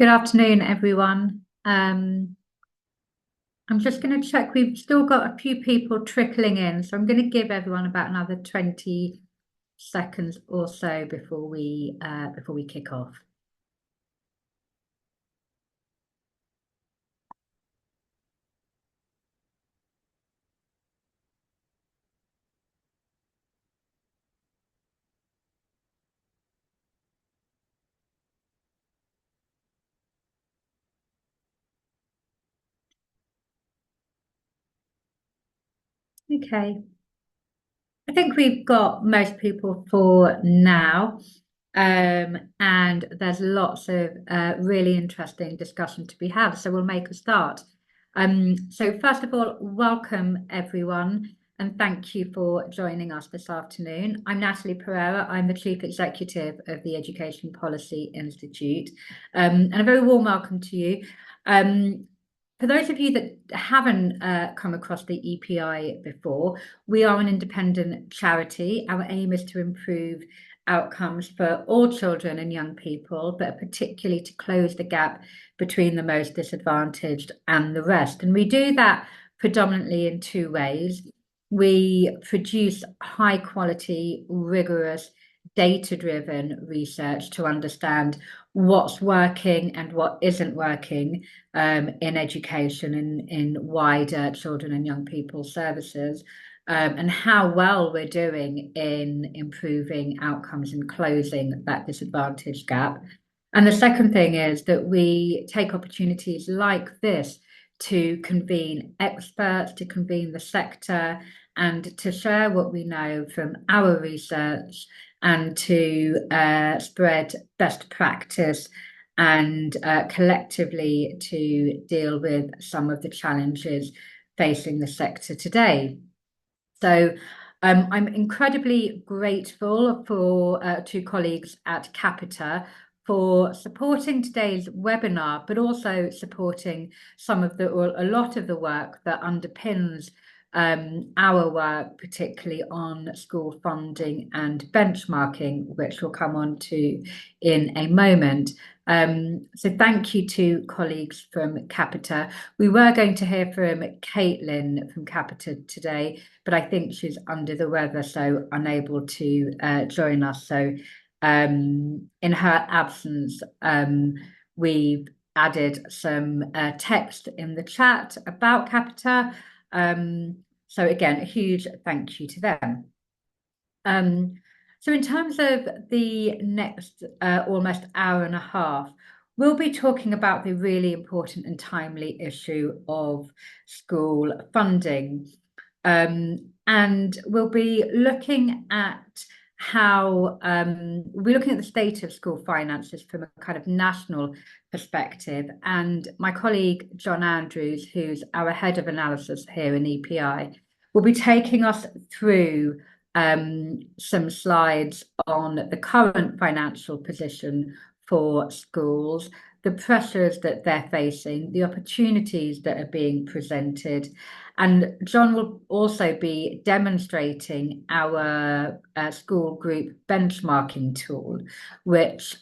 Good afternoon, everyone. I'm just going to check. We've still got a few people trickling in, so I'm going to give everyone about another 20 seconds or so before we kick off. Okay. I think we've got most people for now. And there's lots of really interesting discussion to be had. So we'll make a start. So first of all, welcome everyone, and thank you for joining us this afternoon. I'm Natalie Pereira. I'm the Chief Executive of the Education Policy Institute, and a very warm welcome to you. For those of you that haven't come across the EPI before, we are an independent charity. Our aim is to improve outcomes for all children and young people, but particularly to close the gap between the most disadvantaged and the rest. And we do that predominantly in two ways. We produce high quality, rigorous, data-driven research to understand what's working and what isn't working in education and in wider children and young people services, and how well we're doing in improving outcomes and closing that disadvantage gap. And the second thing is that we take opportunities like this to convene experts, to convene the sector, and to share what we know from our research and to spread best practice and collectively to deal with some of the challenges facing the sector today. So I'm incredibly grateful for to colleagues at Capita for supporting today's webinar, but also supporting a lot of the work that underpins our work, particularly on school funding and benchmarking, which we'll come on to in a moment. So thank you to colleagues from Capita. We were going to hear from Caitlin from Capita today, but I think she's under the weather, so unable to join us. So in her absence, we've added some text in the chat about Capita. So again, a huge thank you to them. So in terms of the next almost hour and a half, we'll be talking about the really important and timely issue of school funding. And we'll be looking at we're looking at the state of school finances from a kind of national perspective. And my colleague, John Andrews, who's our head of analysis here in EPI, will be taking us through some slides on the current financial position for schools, the pressures that they're facing, the opportunities that are being presented. And John will also be demonstrating our school group benchmarking tool, which,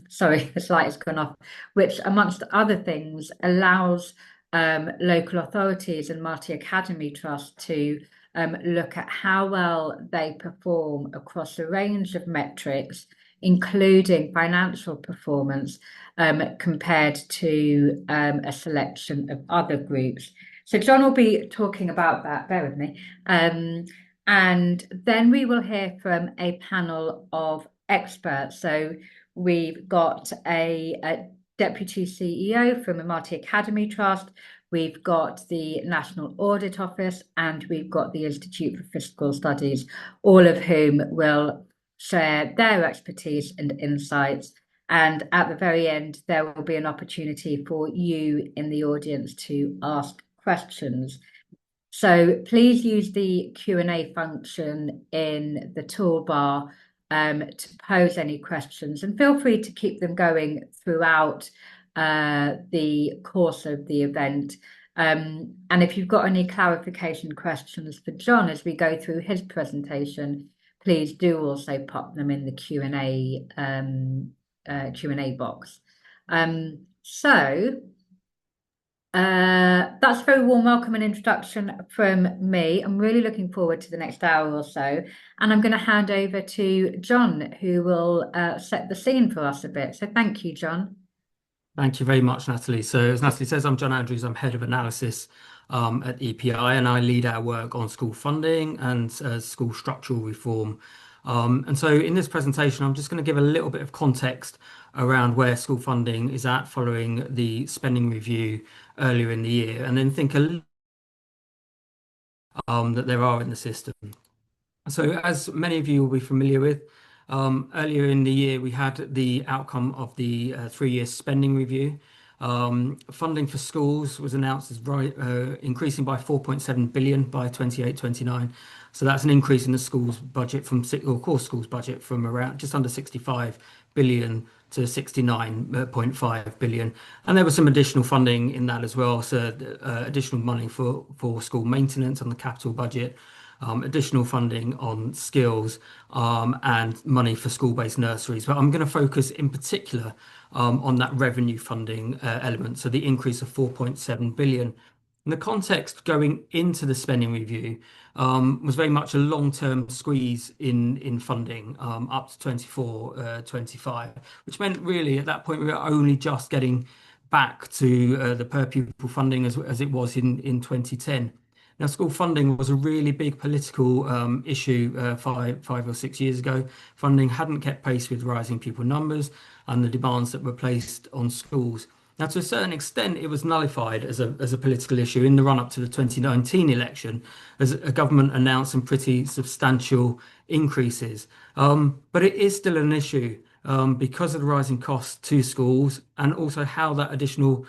sorry, the slide has gone off, which amongst other things allows local authorities and multi-academy trusts to look at how well they perform across a range of metrics, including financial performance, compared to a selection of other groups. So John will be talking about that, bear with me. And then we will hear from a panel of experts. So we've got a Deputy CEO from a multi-academy trust, we've got the National Audit Office, and we've got the Institute for Fiscal Studies, all of whom will share their expertise and insights. And at the very end, there will be an opportunity for you in the audience to ask questions. So please use the Q&A function in the toolbar to pose any questions, and feel free to keep them going throughout the course of the event. And if you've got any clarification questions for John as we go through his presentation, please do also pop them in the Q&A box. So, that's a very warm welcome and introduction from me. I'm really looking forward to the next hour or so. And I'm going to hand over to John, who will set the scene for us a bit. So, thank you, John. Thank you very much, Natalie. So, as Natalie says, I'm John Andrews. I'm head of analysis at EPI, and I lead our work on school funding and school structural reform. And so, in this presentation, I'm just going to give a little bit of context around where school funding is at following the spending review earlier in the year, and then think that there are in the system. So, as many of you will be familiar with, earlier in the year we had the outcome of the 3-year spending review. Funding for schools was announced as increasing by 4.7 billion by 28-29. So that's an increase in the schools budget or core schools budget from around just under 65 billion to 69.5 billion. And there was some additional funding in that as well. So additional money for school maintenance on the capital budget, additional funding on skills, and money for school-based nurseries. But I'm going to focus in particular on that revenue funding element, so the increase of 4.7 billion. And the context going into the spending review was very much a long-term squeeze in funding up to 24-25, which meant really at that point we were only just getting back to the per pupil funding as it was in 2010. Now, school funding was a really big political issue 5 or 6 years ago. Funding hadn't kept pace with rising pupil numbers and the demands that were placed on schools. Now, to a certain extent, it was nullified as a political issue in the run-up to the 2019 election, as a government announced some pretty substantial increases. But it is still an issue because of the rising costs to schools and also how that additional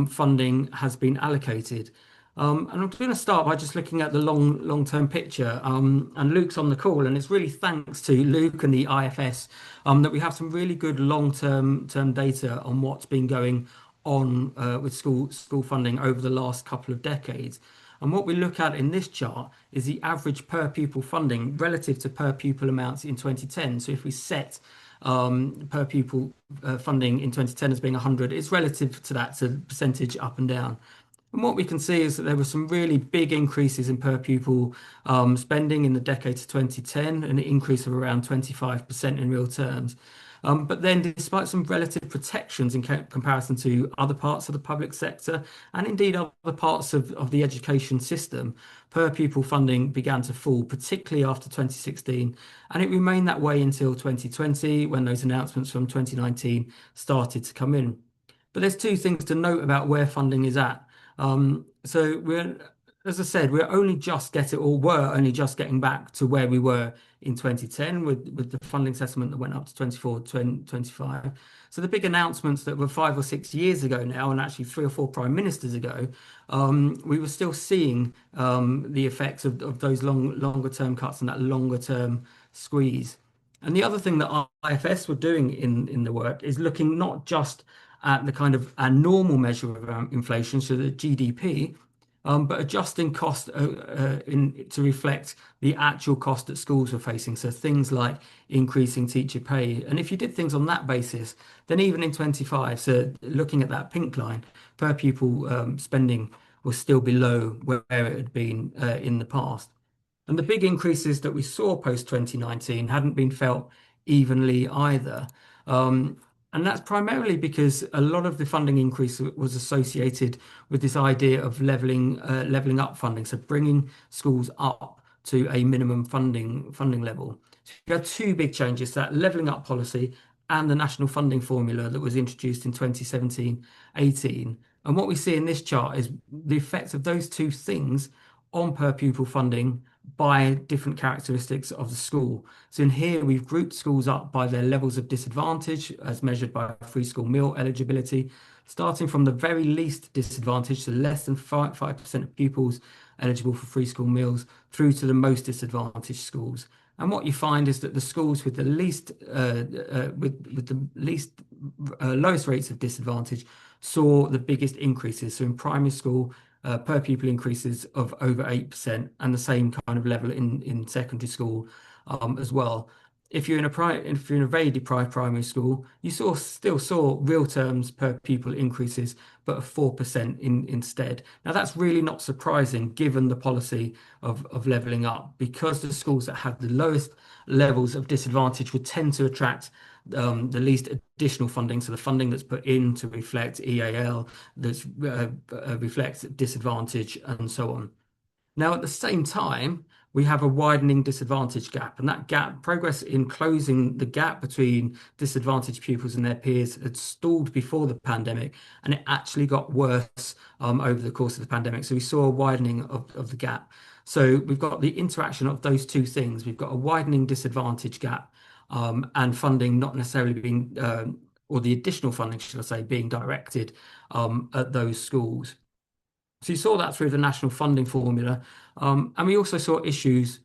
funding has been allocated. And I'm going to start by just looking at the long-term picture. And Luke's on the call, and it's really thanks to Luke and the IFS that we have some really good long-term data on what's been going on with school funding over the last couple of decades. And what we look at in this chart is the average per pupil funding relative to per pupil amounts in 2010. So if we set per pupil funding in 2010 as being 100, it's relative to that, so percentage up and down. And what we can see is that there were some really big increases in per pupil spending in the decade to 2010, an increase of around 25% in real terms. But then, despite some relative protections in comparison to other parts of the public sector and indeed other parts of the education system, per pupil funding began to fall, particularly after 2016. And it remained that way until 2020, when those announcements from 2019 started to come in. But there's two things to note about where funding is at. So as I said, we're only just were only just getting back to where we were in 2010 with the funding settlement that went up to 24-25. So the big announcements that were 5 or 6 years ago now, and actually 3 or 4 prime ministers ago, we were still seeing the effects of those longer term cuts and that longer term squeeze. And the other thing that IFS were doing in the work is looking not just at the kind of a normal measure of inflation, so the GDP, but adjusting cost to reflect the actual cost that schools were facing. So things like increasing teacher pay. And if you did things on that basis, then even in 25, so looking at that pink line, per pupil spending was still below where it had been in the past. And the big increases that we saw post 2019 hadn't been felt evenly either. And that's primarily because a lot of the funding increase was associated with this idea of leveling up funding, so bringing schools up to a minimum funding level. So you had two big changes: that leveling up policy and the national funding formula that was introduced in 2017-18. And what we see in this chart is the effect of those two things on per pupil funding by different characteristics of the school. So in here, we've grouped schools up by their levels of disadvantage as measured by free school meal eligibility, starting from the very least disadvantaged, so less than 5% of pupils eligible for free school meals, through to the most disadvantaged schools. And what you find is that the schools with the lowest rates of disadvantage saw the biggest increases. So in primary school, per pupil increases of over 8%, and the same kind of level in secondary school as well. if you're in a very deprived primary school, you still saw real terms per pupil increases, but of 4% instead. Now that's really not surprising given the policy of levelling up, because the schools that have the lowest levels of disadvantage would tend to attract the least additional funding. So the funding that's put in to reflect EAL, that reflects disadvantage, and so on. Now, at the same time, we have a widening disadvantage gap, and that gap, progress in closing the gap between disadvantaged pupils and their peers had stalled before the pandemic, and it actually got worse over the course of the pandemic. So we saw a widening of the gap. So we've got the interaction of those two things. We've got a widening disadvantage gap, and funding not necessarily being, or the additional funding, should I say, being directed at those schools. So you saw that through the national funding formula. And we also saw issues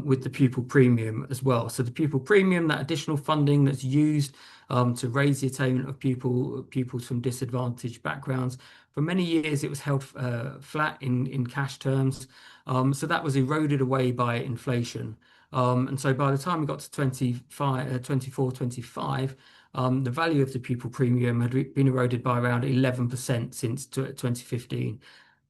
with the pupil premium as well. So the pupil premium, that additional funding that's used to raise the attainment of pupils from disadvantaged backgrounds. For many years, it was held flat in cash terms. So that was eroded away by inflation. And so by the time we got to 24, 25, the value of the pupil premium had been eroded by around 11% since 2015.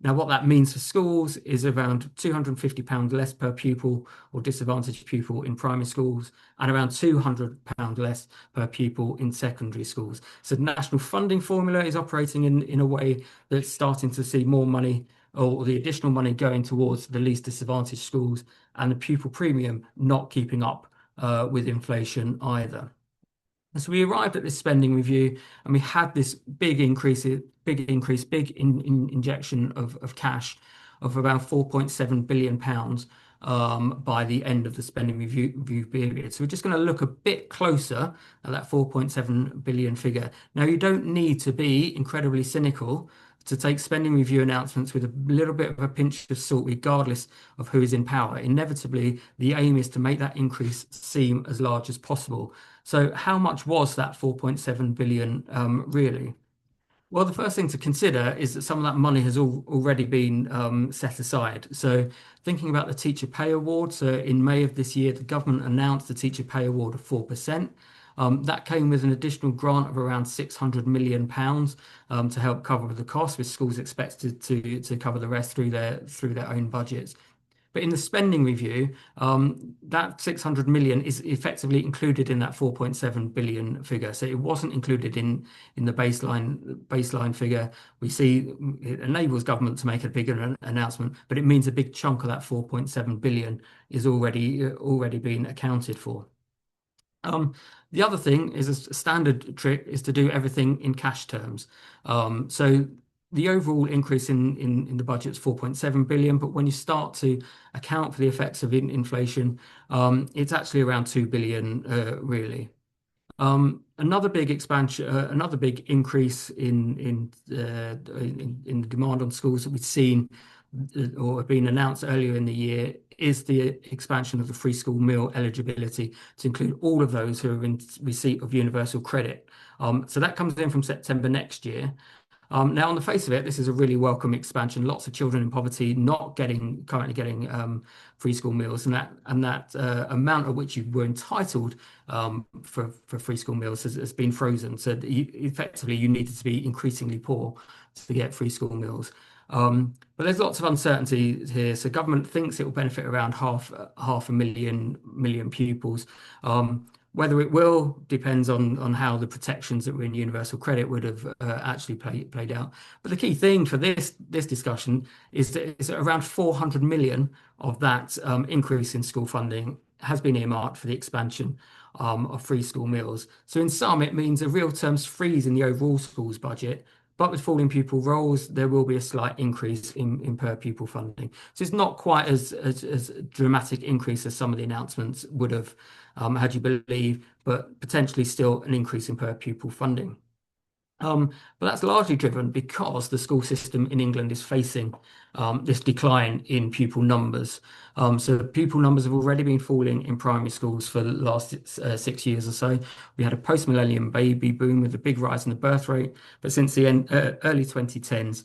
Now, what that means for schools is around £250 less per pupil or disadvantaged pupil in primary schools, and around £200 less per pupil in secondary schools. So the national funding formula is operating in a way that's starting to see more money, or the additional money, going towards the least disadvantaged schools, and the pupil premium not keeping up with inflation either. And so we arrived at this spending review, and we had this big injection of cash of around £4.7 billion by the end of the spending review period. So we're just going to look a bit closer at that 4.7 billion figure. Now, you don't need to be incredibly cynical to take spending review announcements with a little bit of a pinch of salt, regardless of who is in power. Inevitably, the aim is to make that increase seem as large as possible. So how much was that 4.7 billion really? Well, the first thing to consider is that some of that money has already been set aside. So thinking about the teacher pay award, so in May of this year, the government announced the teacher pay award of 4%. That came with an additional grant of around £600 million to help cover the cost, with schools expected to cover the rest through their own budgets. But in the spending review, that 600 million is effectively included in that 4.7 billion figure. So it wasn't included in the baseline figure. We see it enables government to make a bigger announcement, but it means a big chunk of that 4.7 billion is already been accounted for. The other thing is, a standard trick is to do everything in cash terms. So the overall increase in the budget is 4.7 billion, but when you start to account for the effects of inflation, it's actually around 2 billion really. Another big expansion, another big increase in the demand on schools that we've seen or have been announced earlier in the year is the expansion of the free school meal eligibility to include all of those who are in receipt of universal credit. So that comes in from September next year. Now, on the face of it, this is a really welcome expansion. Lots of children in poverty not currently getting free school meals, and that amount at which you were entitled for free school meals has been frozen. So effectively, you needed to be increasingly poor to get free school meals. But there's lots of uncertainty here. So government thinks it will benefit around half a million pupils. Whether it will depends on how the protections that were in universal credit would have actually played out. But the key thing for this discussion is that around 400 million of that increase in school funding has been earmarked for the expansion of free school meals. So in sum, it means a real terms freeze in the overall schools budget. But with falling pupil rolls, there will be a slight increase in per pupil funding. So it's not quite as dramatic increase as some of the announcements would have had you believe, but potentially still an increase in per pupil funding. But that's largely driven because the school system in England is facing this decline in pupil numbers. So pupil numbers have already been falling in primary schools for the last 6 years or so. We had a post-millennium baby boom with a big rise in the birth rate, but since the early 2010s,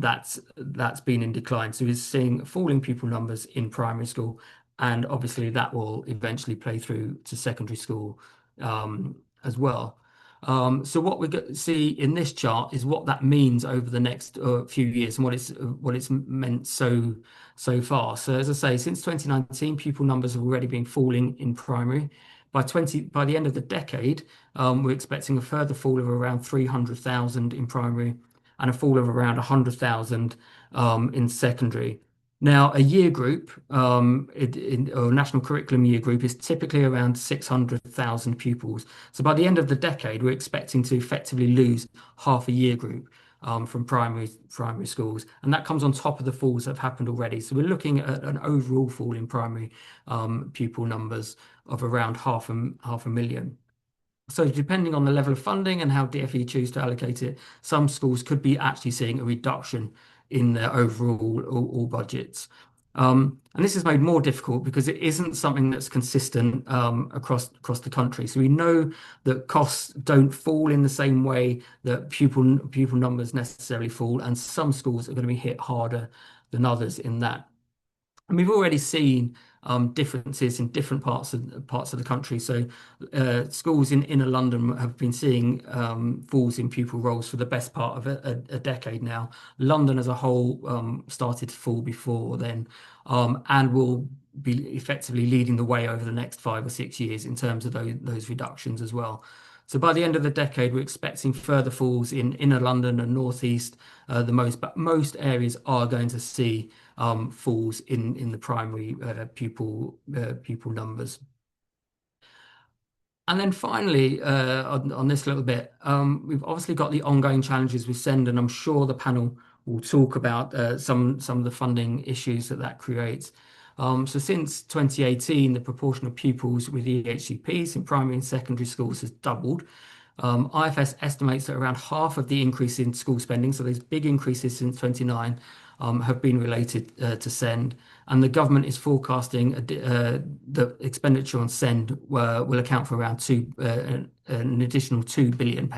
that's been in decline. So we're seeing falling pupil numbers in primary school and obviously that will eventually play through to secondary school as well. So what we're going to see in this chart is what that means over the next few years and what it's meant so far. So as I say, since 2019, pupil numbers have already been falling in primary. By the end of the decade, we're expecting a further fall of around 300,000 in primary and a fall of around 100,000 in secondary. Now, a year group, or national curriculum year group, is typically around 600,000 pupils. So by the end of the decade, we're expecting to effectively lose half a year group from primary schools, and that comes on top of the falls that have happened already. So we're looking at an overall fall in primary pupil numbers of around half a million. So depending on the level of funding and how DfE choose to allocate it, some schools could be actually seeing a reduction in their overall all budgets. And this is made more difficult because it isn't something that's consistent across the country. So we know that costs don't fall in the same way that pupil numbers necessarily fall, and some schools are going to be hit harder than others in that. And we've already seen differences in different parts of the country. So schools in inner London have been seeing falls in pupil rolls for the best part of a decade now. London as a whole started to fall before then, and will be effectively leading the way over the next 5 or 6 years in terms of those reductions as well. So by the end of the decade, we're expecting further falls in inner London and northeast, but most areas are going to see falls in the primary pupil numbers. And then finally, on this little bit, we've obviously got the ongoing challenges with SEND, and I'm sure the panel will talk about some of the funding issues that creates. So since 2018, the proportion of pupils with EHCPs in primary and secondary schools has doubled. IFS estimates that around half of the increase in school spending, so those big increases since 29, have been related to SEND, and the government is forecasting the expenditure on SEND will account for around an additional £2 billion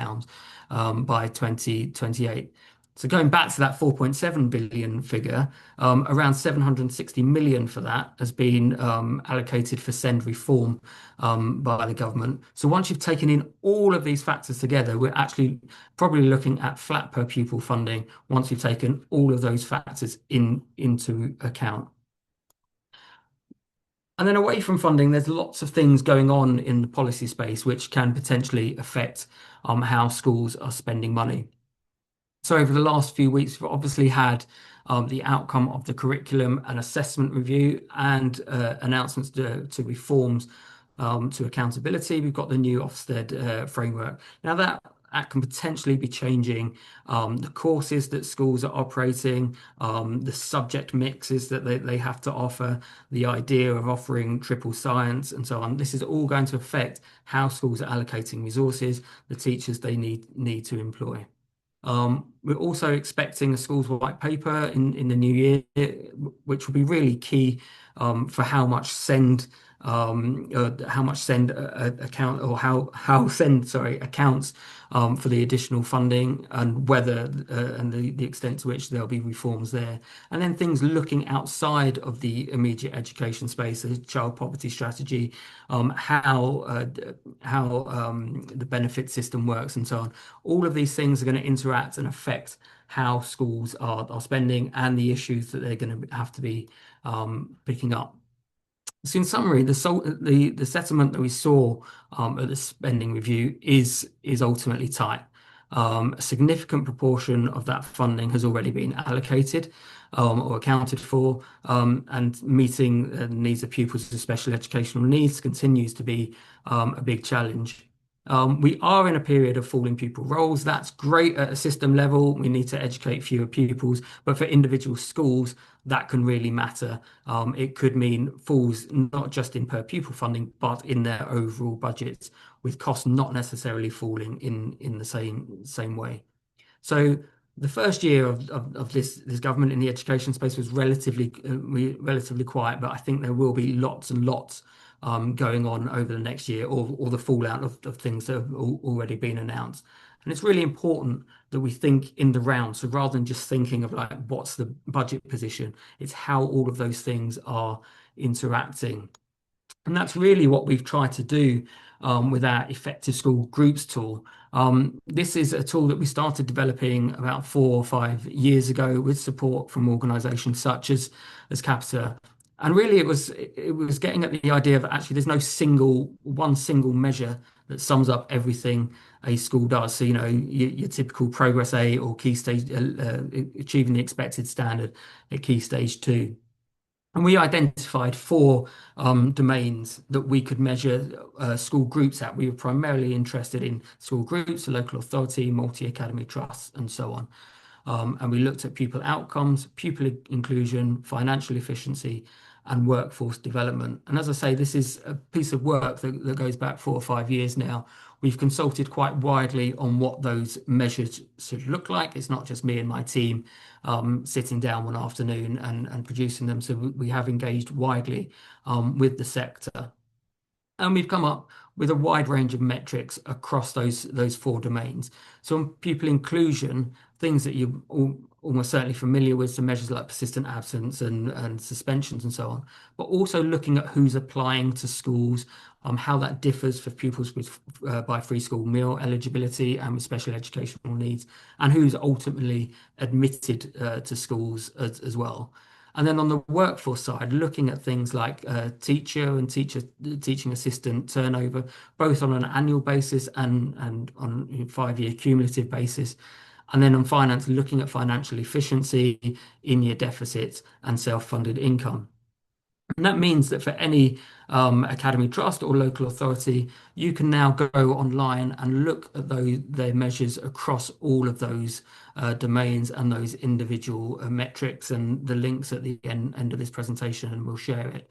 by 2028. So going back to that 4.7 billion figure, around 760 million for that has been allocated for SEND reform by the government. So once you've taken in all of these factors together, we're actually probably looking at flat per pupil funding once you've taken all of those factors into account. And then away from funding, there's lots of things going on in the policy space which can potentially affect how schools are spending money. So over the last few weeks, we've obviously had the outcome of the curriculum and assessment review and announcements to reforms to accountability. We've got the new Ofsted framework. Now that can potentially be changing the courses that schools are operating, the subject mixes that they have to offer, the idea of offering triple science and so on. This is all going to affect how schools are allocating resources, the teachers they need to employ. We're also expecting a schools white paper in the new year, which will be really key for how much send account or how send sorry accounts for the additional funding and whether and the extent to which there'll be reforms there, and then things looking outside of the immediate education space, the child poverty strategy, how the benefit system works, and so on. All of these things are going to interact and affect how schools are spending and the issues that they're going to have to be picking up. So in summary, the settlement that we saw at the spending review is ultimately tight. A significant proportion of that funding has already been allocated or accounted for, and meeting the needs of pupils with special educational needs continues to be a big challenge. We are in a period of falling pupil roles. That's great at a system level. We need to educate fewer pupils, but for individual schools, that can really matter. It could mean falls not just in per pupil funding, but in their overall budgets, with costs not necessarily falling in the same way. So the first year of this government in the education space was relatively quiet, but I think there will be lots and lots going on over the next year, or the fallout of things that have already been announced. And it's really important that we think in the round. So rather than just thinking of like what's the budget position, it's how all of those things are interacting. And that's really what we've tried to do with our Effective School Groups tool. This is a tool that we started developing about 4 or 5 years ago with support from organisations such as Capita. And really, it was getting at the idea of actually there's no one single measure that sums up everything a school does. So, your typical progress A or key stage, achieving the expected standard at key stage 2. And we identified four domains that we could measure school groups at. We were primarily interested in school groups, the local authority, multi-academy trusts, and so on. And we looked at pupil outcomes, pupil inclusion, financial efficiency, and workforce development. And as I say, this is a piece of work that goes back 4 or 5 years now. We've consulted quite widely on what those measures should look like. It's not just me and my team sitting down one afternoon and producing them. So we have engaged widely with the sector. And we've come up with a wide range of metrics across those four domains. So on pupil inclusion, things that you're almost certainly familiar with, some measures like persistent absence and suspensions and so on, but also looking at who's applying to schools, how that differs for pupils by free school meal eligibility and with special educational needs, and who's ultimately admitted to schools as well. And then on the workforce side, looking at things like teacher and teaching assistant turnover, both on an annual basis and on a 5-year cumulative basis. And then on finance, looking at financial efficiency, in-year deficits, and self-funded income. And that means that for any academy trust or local authority, you can now go online and look at their measures across all of those domains and those individual metrics, and the links at the end of this presentation, and we'll share it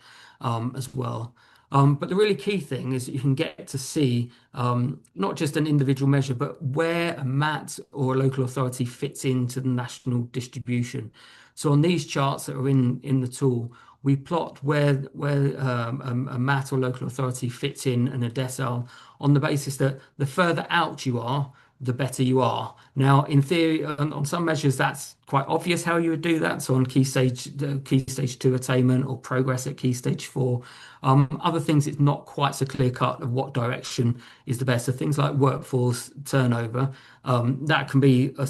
as well. But the really key thing is that you can get to see not just an individual measure, but where a MAT or a local authority fits into the national distribution. So on these charts that are in the tool, we plot where a MAT or local authority fits in a decile on the basis that the further out you are, the better you are. Now, in theory, on some measures, that's quite obvious how you would do that. So on key stage 2 attainment or progress at key stage 4. Other things, it's not quite so clear cut of what direction is the best. So things like workforce turnover, that can be a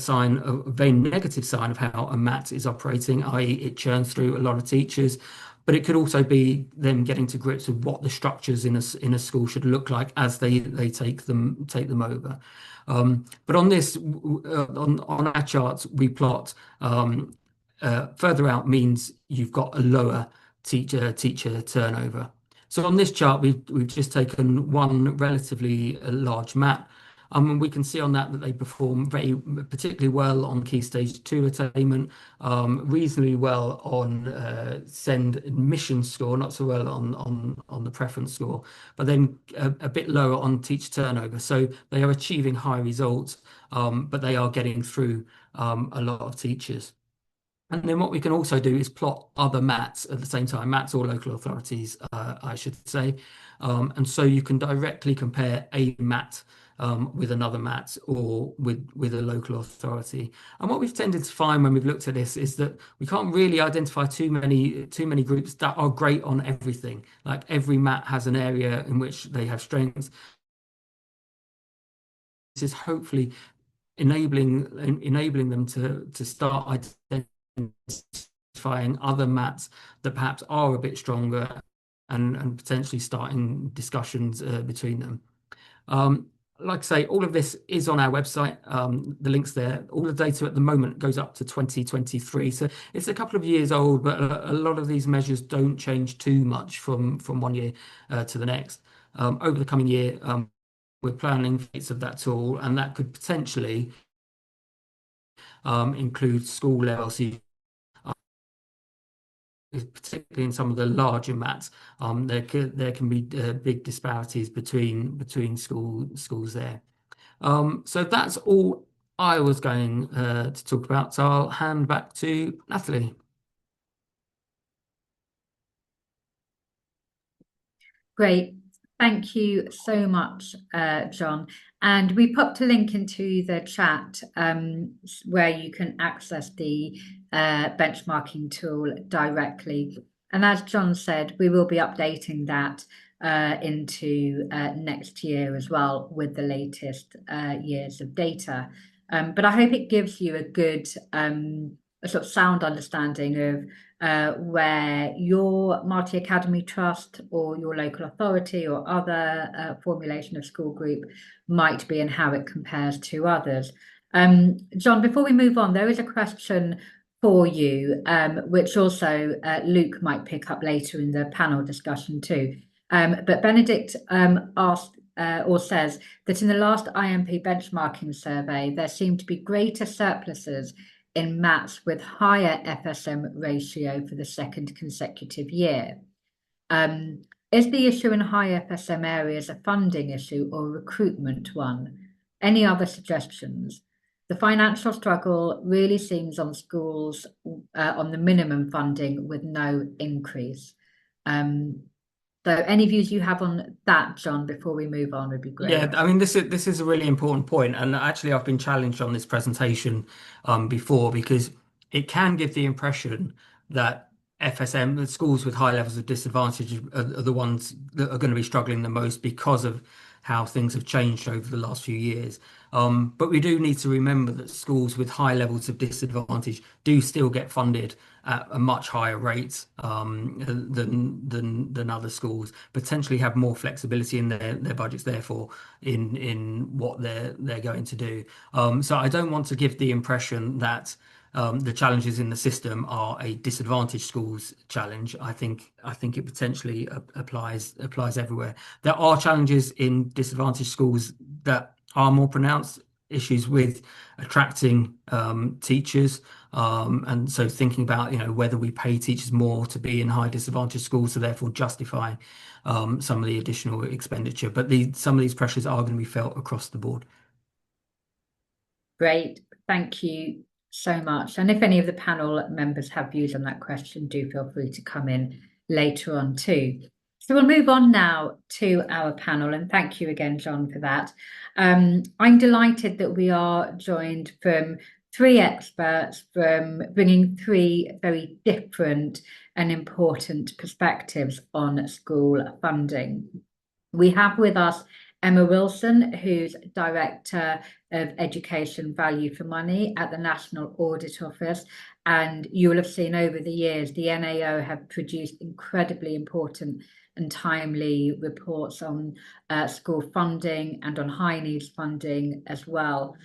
very negative sign of how a MAT is operating, i.e. it churns through a lot of teachers. But it could also be them getting to grips with what the structures in a school should look like as they take them over. But on this, on our charts, we plot further out means you've got a lower teacher turnover. So on this chart, we've just taken one relatively large MAT. And we can see on that they perform particularly well on Key Stage 2 attainment, reasonably well on SEND admission score, not so well on the preference score, but then a bit lower on teacher turnover. So they are achieving high results, but they are getting through a lot of teachers. And then what we can also do is plot other MATs at the same time, MATs or local authorities, I should say. And so you can directly compare a MAT with another MAT or with a local authority. And what we've tended to find when we've looked at this is that we can't really identify too many groups that are great on everything. Like every MAT has an area in which they have strengths. This is hopefully enabling them to start identifying other MATs that perhaps are a bit stronger and potentially starting discussions between them. Like I say, all of this is on our website. The link's there. All the data at the moment goes up to 2023. So it's a couple of years old, but a lot of these measures don't change too much from one year to the next. Over the coming year, we're planning updates of that tool, and that could potentially include school level. So particularly in some of the larger MATs, there can be big disparities between schools there. So that's all I was going to talk about. So I'll hand back to Natalie. Great. Thank you so much, John. And we popped a link into the chat where you can access the benchmarking tool directly. And as John said, we will be updating that into next year as well with the latest years of data. But I hope it gives you a good, a sort of sound understanding of where your multi academy trust or your local authority or other formulation of school group might be and how it compares to others. John, before we move on, there is a question for you, which also Luke might pick up later in the panel discussion too. But Benedict asked or says that in the last IMP benchmarking survey, there seemed to be greater surpluses in maths with higher FSM ratio for the second consecutive year. Is the issue in high FSM areas a funding issue or a recruitment one? Any other suggestions? The financial struggle really seems on schools on the minimum funding with no increase. So any views you have on that, John, before we move on would be great. Yeah, I mean this is a really important point, and actually I've been challenged on this presentation before because it can give the impression that FSM, the schools with high levels of disadvantage, are the ones that are going to be struggling the most because of how things have changed over the last few years. But we do need to remember that schools with high levels of disadvantage do still get funded at a much higher rate than other schools, potentially have more flexibility in their budgets, therefore in what they're going to do. So I don't want to give the impression that the challenges in the system are a disadvantaged schools challenge. I think it potentially applies everywhere. There are challenges in disadvantaged schools that are more pronounced, issues with attracting teachers. And so thinking about, whether we pay teachers more to be in high disadvantaged schools, so therefore justifying some of the additional expenditure. But some of these pressures are going to be felt across the board. Great. Thank you so much. And if any of the panel members have views on that question, do feel free to come in later on too. So we'll move on now to our panel, and thank you again, John, for that. I'm delighted that we are joined from three experts from bringing three very different and important perspectives on school funding. We have with us Emma Wilson, who's Director of Education Value for Money at the National Audit Office. And you will have seen over the years, the NAO have produced incredibly important and timely reports on school funding and on high needs funding as well.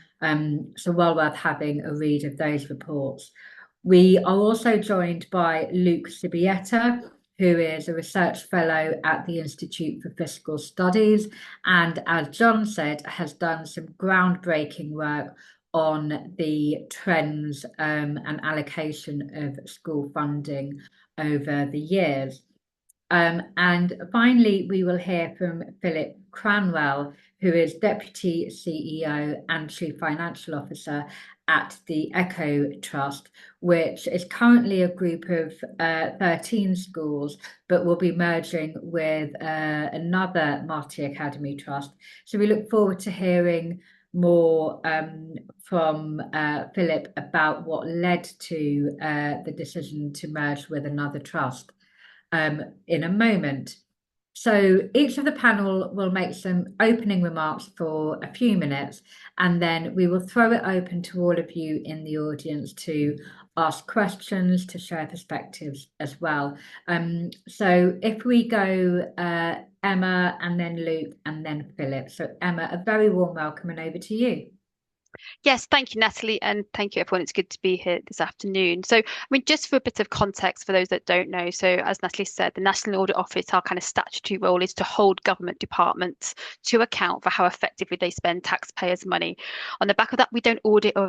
So well worth having a read of those reports. We are also joined by Luke Sibieta, who is a research fellow at the Institute for Fiscal Studies, and as John said, has done some groundbreaking work on the trends and allocation of school funding over the years. And finally, we will hear from Philip Cranwell, who is Deputy CEO and Chief Financial Officer at the Echo Trust, which is currently a group of 13 schools, but will be merging with another Marty Academy Trust. So we look forward to hearing more from Philip about what led to the decision to merge with another trust in a moment. So each of the panel will make some opening remarks for a few minutes, and then we will throw it open to all of you in the audience to ask questions, to share perspectives as well. So if we go Emma and then Luke and then Philip. So Emma, a very warm welcome and over to you. Yes, thank you, Natalie, and thank you, everyone. It's good to be here this afternoon. So, I mean, just for a bit of context for those that don't know, so as Natalie said, the National Audit Office, our kind of statutory role is to hold government departments to account for how effectively they spend taxpayers' money. On the back of that, we don't audit or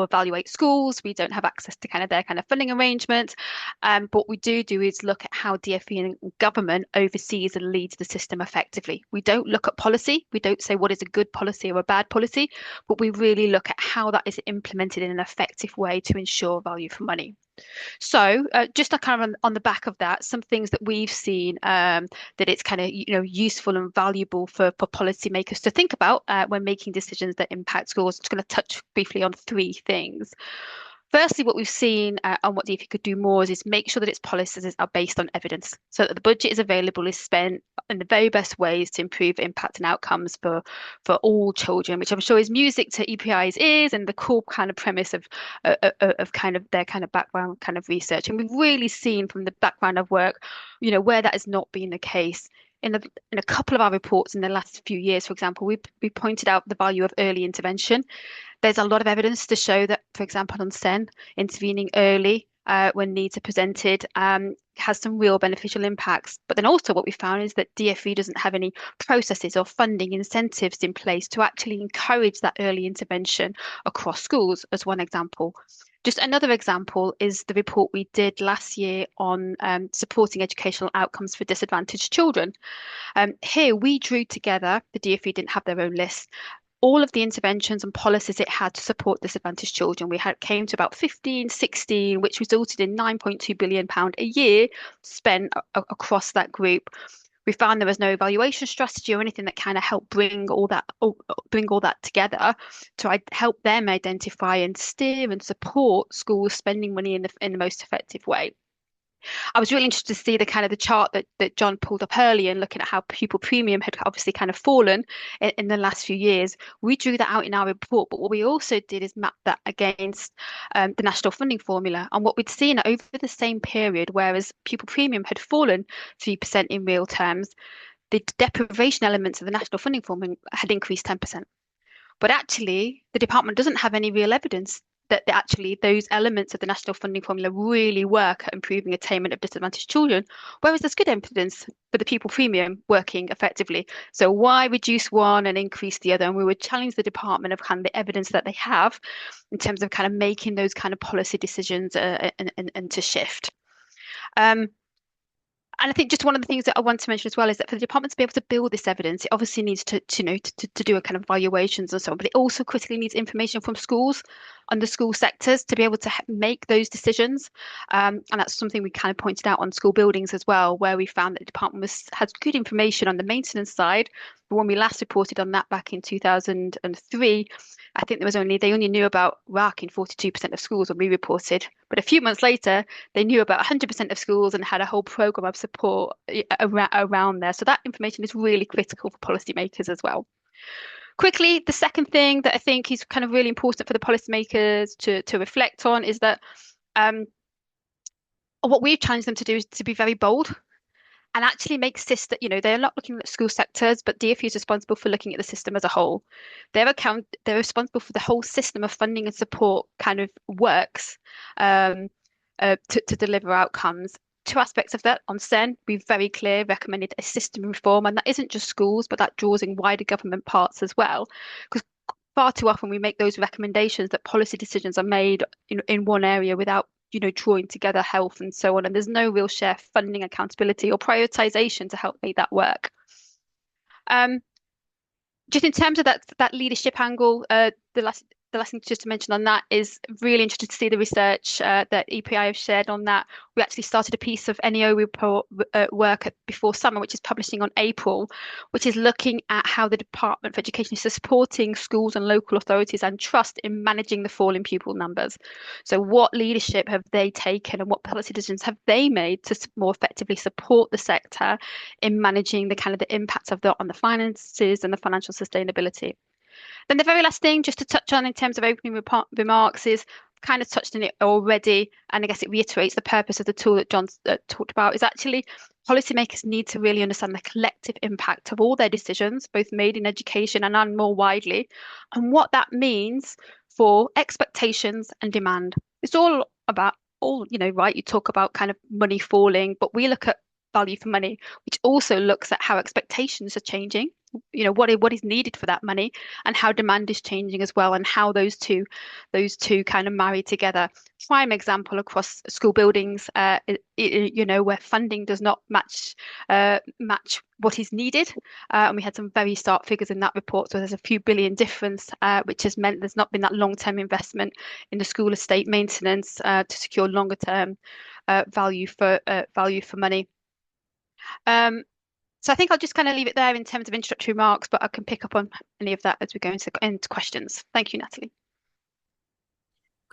evaluate schools. We don't have access to kind of their kind of funding arrangements. But what we do is look at how DfE and government oversees and leads the system effectively. We don't look at policy. We don't say what is a good policy or a bad policy, but we really look at how that is implemented in an effective way to ensure value for money. So just to kind of on the back of that, some things that we've seen that it's kind of useful and valuable for policymakers to think about when making decisions that impact schools. I'm just going to touch briefly on three things. Firstly, what we've seen and what DfE could do more is make sure that its policies are based on evidence, so that the budget is available, is spent in the very best ways to improve impact and outcomes for all children, which I'm sure is music to EPI's ears and the core kind of premise of kind of their kind of background kind of research. And we've really seen from the background of work, where that has not been the case. In a couple of our reports in the last few years, for example, we pointed out the value of early intervention. There's a lot of evidence to show that, for example, on SEN, intervening early when needs are presented has some real beneficial impacts. But then also what we found is that DfE doesn't have any processes or funding incentives in place to actually encourage that early intervention across schools, as one example. Just another example is the report we did last year on supporting educational outcomes for disadvantaged children. Here we drew together, the DfE didn't have their own list, all of the interventions and policies it had to support disadvantaged children. We came to about 15, 16, which resulted in £9.2 billion a year spent across that group. We found there was no evaluation strategy or anything that kind of helped bring all that together to help them identify and steer and support schools spending money in the most effective way. I was really interested to see the chart that John pulled up earlier and looking at how pupil premium had obviously kind of fallen in the last few years. We drew that out in our report, but what we also did is map that against the national funding formula. And what we'd seen over the same period, whereas pupil premium had fallen 3% in real terms, the deprivation elements of the national funding formula had increased 10%. But actually, the department doesn't have any real evidence that actually those elements of the national funding formula really work at improving attainment of disadvantaged children, whereas there's good evidence for the pupil premium working effectively. So why reduce one and increase the other? And we would challenge the department of kind of the evidence that they have in terms of kind of making those kind of policy decisions and to shift. And I think just one of the things that I want to mention as well is that for the department to be able to build this evidence, it obviously needs to do a kind of valuations and so on, but it also critically needs information from schools on the school sectors to be able to make those decisions. And that's something we kind of pointed out on school buildings as well, where we found that the department had good information on the maintenance side. But when we last reported on that back in 2003, I think they only knew about RAC in 42% of schools when we reported. But a few months later, they knew about 100% of schools and had a whole program of support around there. So that information is really critical for policymakers as well. Quickly, the second thing that I think is kind of really important for the policymakers to reflect on is that what we've challenged them to do is to be very bold and actually make system, they're not looking at school sectors, but DfE is responsible for looking at the system as a whole. They're responsible for the whole system of funding and support kind of works to deliver outcomes. Two aspects of that on SEN, we've very clear recommended a system reform, and that isn't just schools, but that draws in wider government parts as well. Because far too often we make those recommendations that policy decisions are made in one area without drawing together health and so on. And there's no real shared funding accountability or prioritization to help make that work. Just in terms of that leadership angle, the last thing just to mention on that is really interested to see the research that EPI have shared on that. We actually started a piece of NEO report work before summer, which is publishing on April, which is looking at how the Department for Education is supporting schools and local authorities and trust in managing the fall in pupil numbers. So what leadership have they taken and what policy decisions have they made to more effectively support the sector in managing the kind of the impacts of on the finances and the financial sustainability? Then the very last thing just to touch on in terms of opening remarks is kind of touched on it already, and I guess it reiterates the purpose of the tool that John talked about, is actually policymakers need to really understand the collective impact of all their decisions, both made in education and more widely, and what that means for expectations and demand. It's all about right, you talk about kind of money falling, but we look at value for money, which also looks at how expectations are changing, what is needed for that money and how demand is changing as well, and how those two kind of marry together. Prime example across school buildings, where funding does not match what is needed, and we had some very stark figures in that report. So there's a few billion difference, which has meant there's not been that long-term investment in the school estate maintenance to secure longer term value for money. So I think I'll just kind of leave it there in terms of introductory remarks, but I can pick up on any of that as we go into questions. Thank you, Natalie.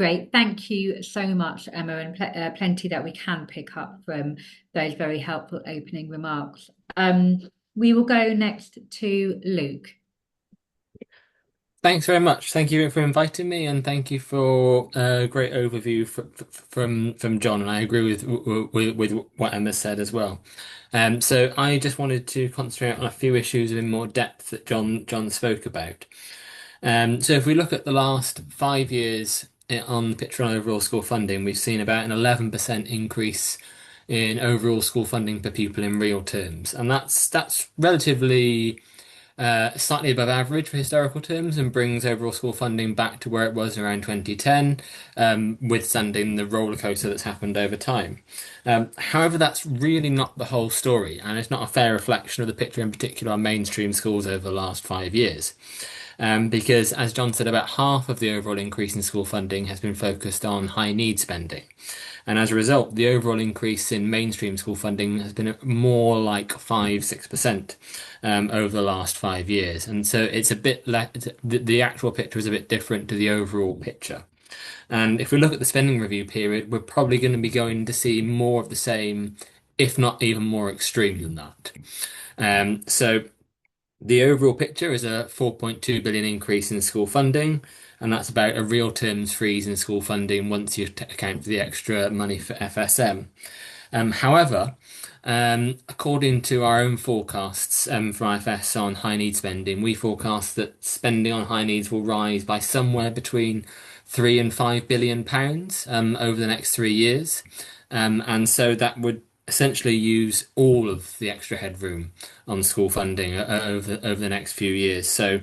Great. Thank you so much, Emma, and plenty that we can pick up from those very helpful opening remarks. We will go next to Luke. Thanks very much. Thank you for inviting me, and thank you for a great overview from John. And I agree with what Emma said as well. So I just wanted to concentrate on a few issues in more depth that John spoke about. So if we look at the last 5 years on the picture on overall school funding, we've seen about an 11% increase in overall school funding per pupil in real terms, and that's relatively slightly above average for historical terms and brings overall school funding back to where it was around 2010, withstanding the roller coaster that's happened over time. However, that's really not the whole story, and it's not a fair reflection of the picture in particular on mainstream schools over the last 5 years. Because, as John said, about half of the overall increase in school funding has been focused on high need spending. And as a result, the overall increase in mainstream school funding has been more like 5-6% over the last 5 years. And so it's a bit the actual picture is a bit different to the overall picture. And if we look at the spending review period, we're probably going to be going to see more of the same, if not even more extreme than that. So the overall picture is a 4.2 billion increase in school funding, and that's about a real terms freeze in school funding once you account for the extra money for FSM. However, according to our own forecasts from IFS on high need spending, we forecast that spending on high needs will rise by somewhere between £3 and £5 billion over the next 3 years. And so that would essentially use all of the extra headroom on school funding over the next few years. So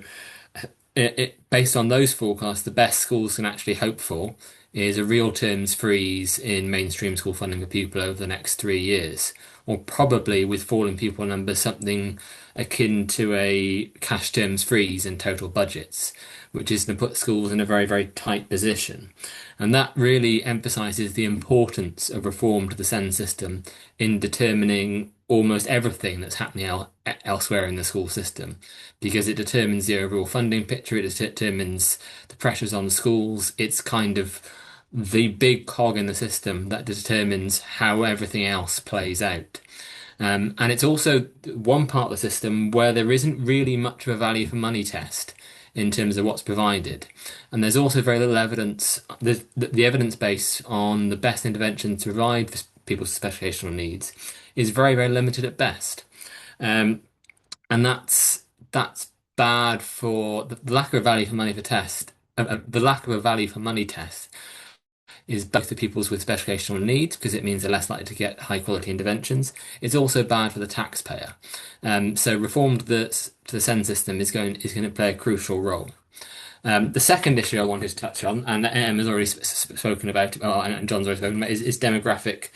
based on those forecasts, the best schools can actually hope for is a real terms freeze in mainstream school funding per pupil over the next 3 years, or probably with falling pupil numbers, something akin to a cash terms freeze in total budgets, which is going to put schools in a very, very tight position. And that really emphasises the importance of reform to the SEND system in determining almost everything that's happening elsewhere in the school system, because it determines the overall funding picture, it determines the pressures on schools. It's kind of the big cog in the system that determines how everything else plays out. And it's also one part of the system where there isn't really much of a value for money test in terms of what's provided. And there's also very little evidence. The evidence base on the best intervention to provide for people with special educational needs is very, very limited at best. And that's bad for the lack of value for money for test. The lack of a value for money test is both for people with special educational needs, because it means they're less likely to get high quality interventions. It's also bad for the taxpayer. So reform to the SEND system is going to play a crucial role. The second issue I wanted to touch on, and Emma's already spoken about, and John's already spoken about, is demographic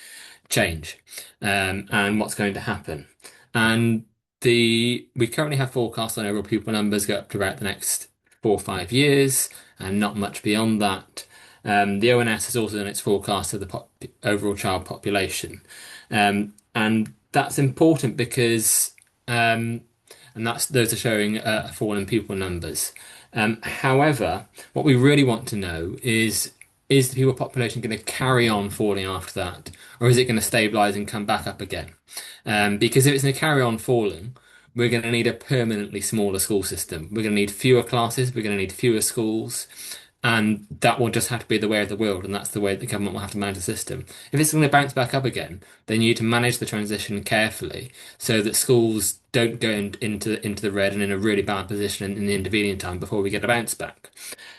change and what's going to happen. And we currently have forecasts on overall pupil numbers go up to about the next 4 or 5 years, and not much beyond that. The ONS has also done its forecast of the overall child population, and that's important because and those are showing a fall in pupil numbers. However, what we really want to know is the pupil population going to carry on falling after that, or is it going to stabilise and come back up again? Because if it's going to carry on falling, we're going to need a permanently smaller school system. We're going to need fewer classes, we're going to need fewer schools, and that will just have to be the way of the world, and that's the way the government will have to manage the system. If it's going to bounce back up again, then you need to manage the transition carefully so that schools don't go into the red and in a really bad position in the intervening time before we get a bounce back.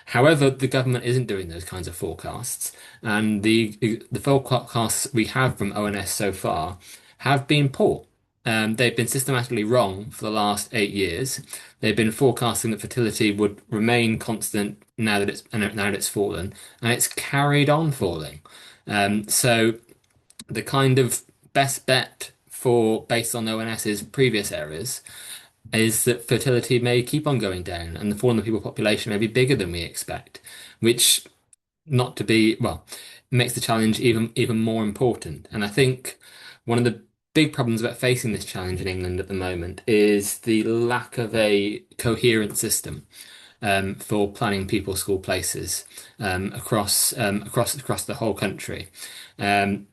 However, the government isn't doing those kinds of forecasts, and the forecasts we have from ONS so far have been poor. They've been systematically wrong for the last 8 years. They've been forecasting that fertility would remain constant now that it's fallen, and it's carried on falling. So the kind of best bet based on ONS's previous errors is that fertility may keep on going down, and the fall in the people population may be bigger than we expect, which not to be well makes the challenge even more important. And I think one of the big problems about facing this challenge in England at the moment is the lack of a coherent system. for planning pupil school places across the whole country. Um,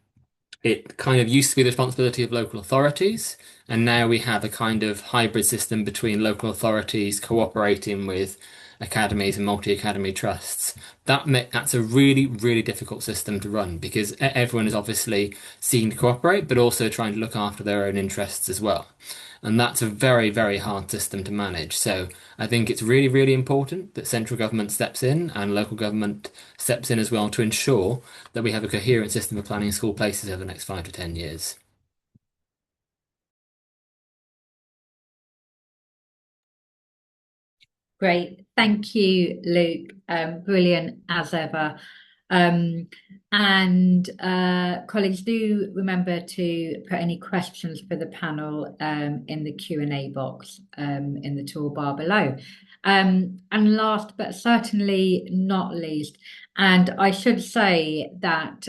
it kind of used to be the responsibility of local authorities, and now we have a kind of hybrid system between local authorities cooperating with academies and multi-academy trusts. That's a really, really difficult system to run because everyone is obviously seeking to cooperate, but also trying to look after their own interests as well. And that's a very, very hard system to manage. So I think it's really, really important that central government steps in and local government steps in as well to ensure that we have a coherent system of planning school places over the next 5 to 10 years. Great. Thank you, Luke. Brilliant as ever. Um, and colleagues, do remember to put any questions for the panel in the Q&A box in the toolbar below. And last but certainly not least, and I should say that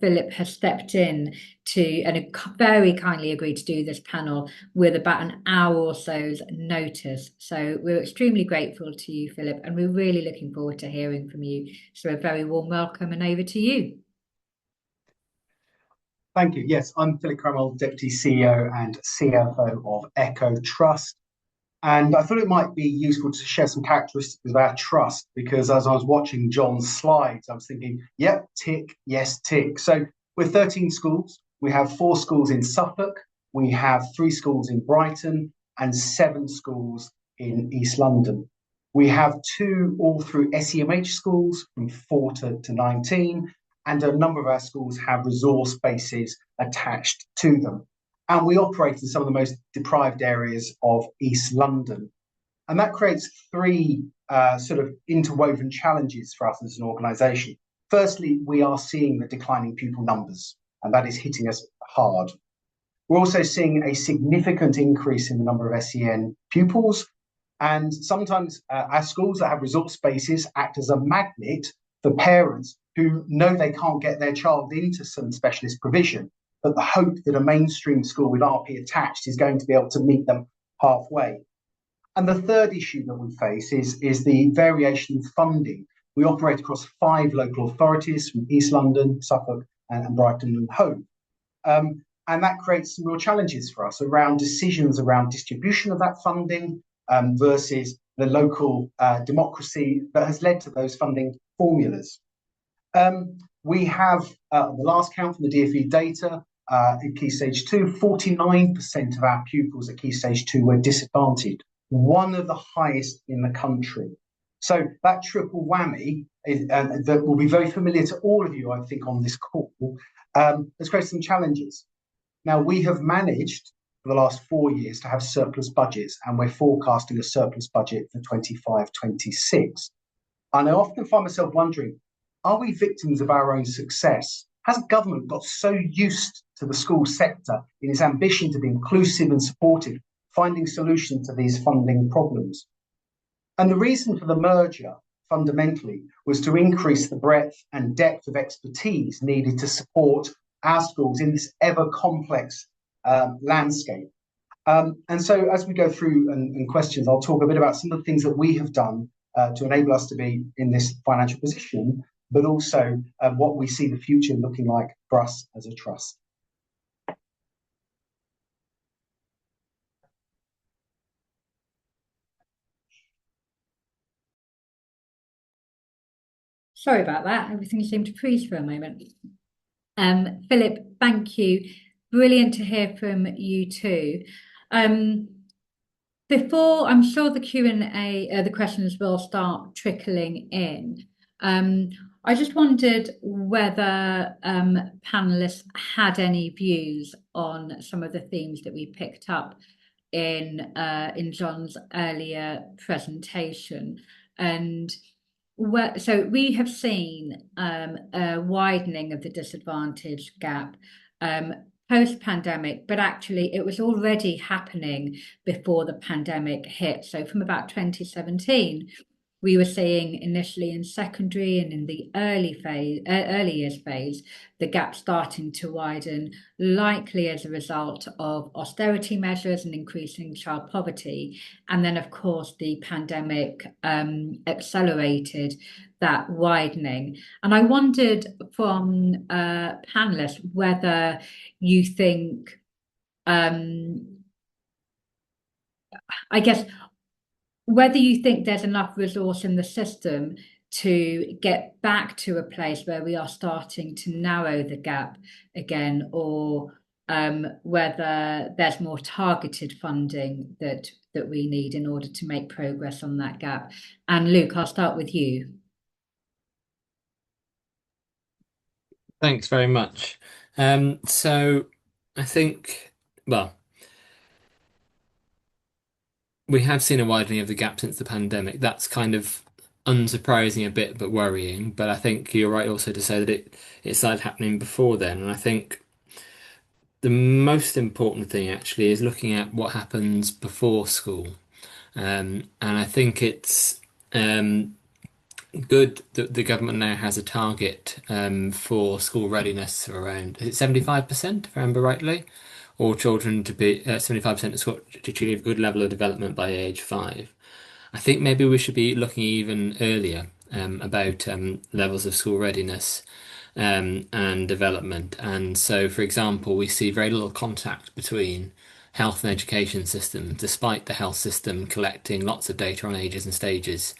Philip has stepped in and very kindly agreed to do this panel with about an hour or so's notice. So we're extremely grateful to you, Philip, and we're really looking forward to hearing from you. So a very warm welcome and over to you. Thank you. Yes, I'm Philip Cromwell, Deputy CEO and CFO of Echo Trust. And I thought it might be useful to share some characteristics of our trust, because as I was watching John's slides, I was thinking, yep, tick, yes, tick. So we're 13 schools. We have 4 schools in Suffolk. We have 3 schools in Brighton and 7 schools in East London. We have 2 all through SEMH schools from 4 to 19, and a number of our schools have resource bases attached to them. And we operate in some of the most deprived areas of East London. And that creates 3 sort of interwoven challenges for us as an organisation. Firstly, we are seeing the declining pupil numbers, and that is hitting us hard. We're also seeing a significant increase in the number of SEN pupils. And sometimes our schools that have resource spaces act as a magnet for parents who know they can't get their child into some specialist provision, but the hope that a mainstream school with RP attached is going to be able to meet them halfway. And the third issue that we face is the variation in funding. We operate across 5 local authorities from East London, Suffolk, and Brighton and Hove. And that creates some real challenges for us around decisions around distribution of that funding versus the local democracy that has led to those funding formulas. We have, the last count from the DfE data, in Key Stage 2, 49% of our pupils at Key Stage 2 were disadvantaged, one of the highest in the country. So that triple whammy that will be very familiar to all of you, I think, on this call, has created some challenges. Now, we have managed for the last 4 years to have surplus budgets, and we're forecasting a surplus budget for 25-26. And I often find myself wondering, are we victims of our own success? Has government got so used to the school sector in its ambition to be inclusive and supportive, finding solutions to these funding problems? And the reason for the merger, fundamentally, was to increase the breadth and depth of expertise needed to support our schools in this ever complex landscape. And so as we go through and questions, I'll talk a bit about some of the things that we have done to enable us to be in this financial position, but also what we see the future looking like for us as a trust. Sorry about that. Everything seemed to freeze for a moment. Philip, thank you. Brilliant to hear from you too. Before, I'm sure the Q&A, the questions will start trickling in. I just wondered whether panelists had any views on some of the themes that we picked up in John's earlier presentation. And so we have seen a widening of the disadvantage gap post-pandemic, but actually it was already happening before the pandemic hit. So from about 2017, we were seeing initially in secondary and in the early years phase, the gap starting to widen, likely as a result of austerity measures and increasing child poverty. And then, of course, the pandemic accelerated that widening. And I wondered from panelists whether you think, I guess, whether you think there's enough resource in the system to get back to a place where we are starting to narrow the gap again, or whether there's more targeted funding that we need in order to make progress on that gap. And Luke, I'll start with you. Thanks very much. So I think, well, we have seen a widening of the gap since the pandemic. That's kind of unsurprising a bit, but worrying. But I think you're right also to say that it started happening before then. And I think the most important thing actually is looking at what happens before school. And I think it's good that the government now has a target for school readiness of around, is it 75%, if I remember rightly? Or children to be 75% to achieve a good level of development by age 5. I think maybe we should be looking even earlier about levels of school readiness and development. And so, for example, we see very little contact between health and education systems, despite the health system collecting lots of data on ages and stages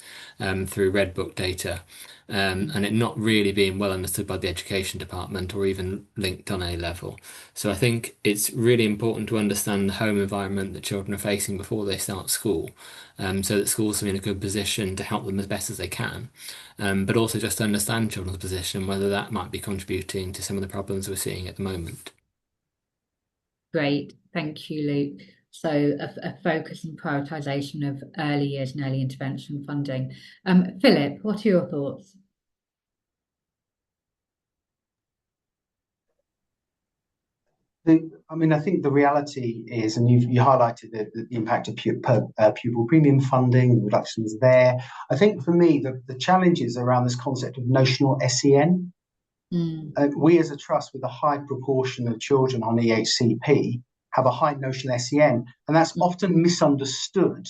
through Red Book data, and it not really being well understood by the education department or even linked on A level. So I think it's really important to understand the home environment that children are facing before they start school, so that schools are in a good position to help them as best as they can. But also just to understand children's position, whether that might be contributing to some of the problems we're seeing at the moment. Great, thank you, Luke. So a focus and prioritisation of early years and early intervention funding. Philip, what are your thoughts? I think the reality is, and you highlighted the impact of pupil premium funding, reductions there. I think for me, the challenge is around this concept of notional SEN. We as a trust with a high proportion of children on EHCP have a high notional SEN, and that's often misunderstood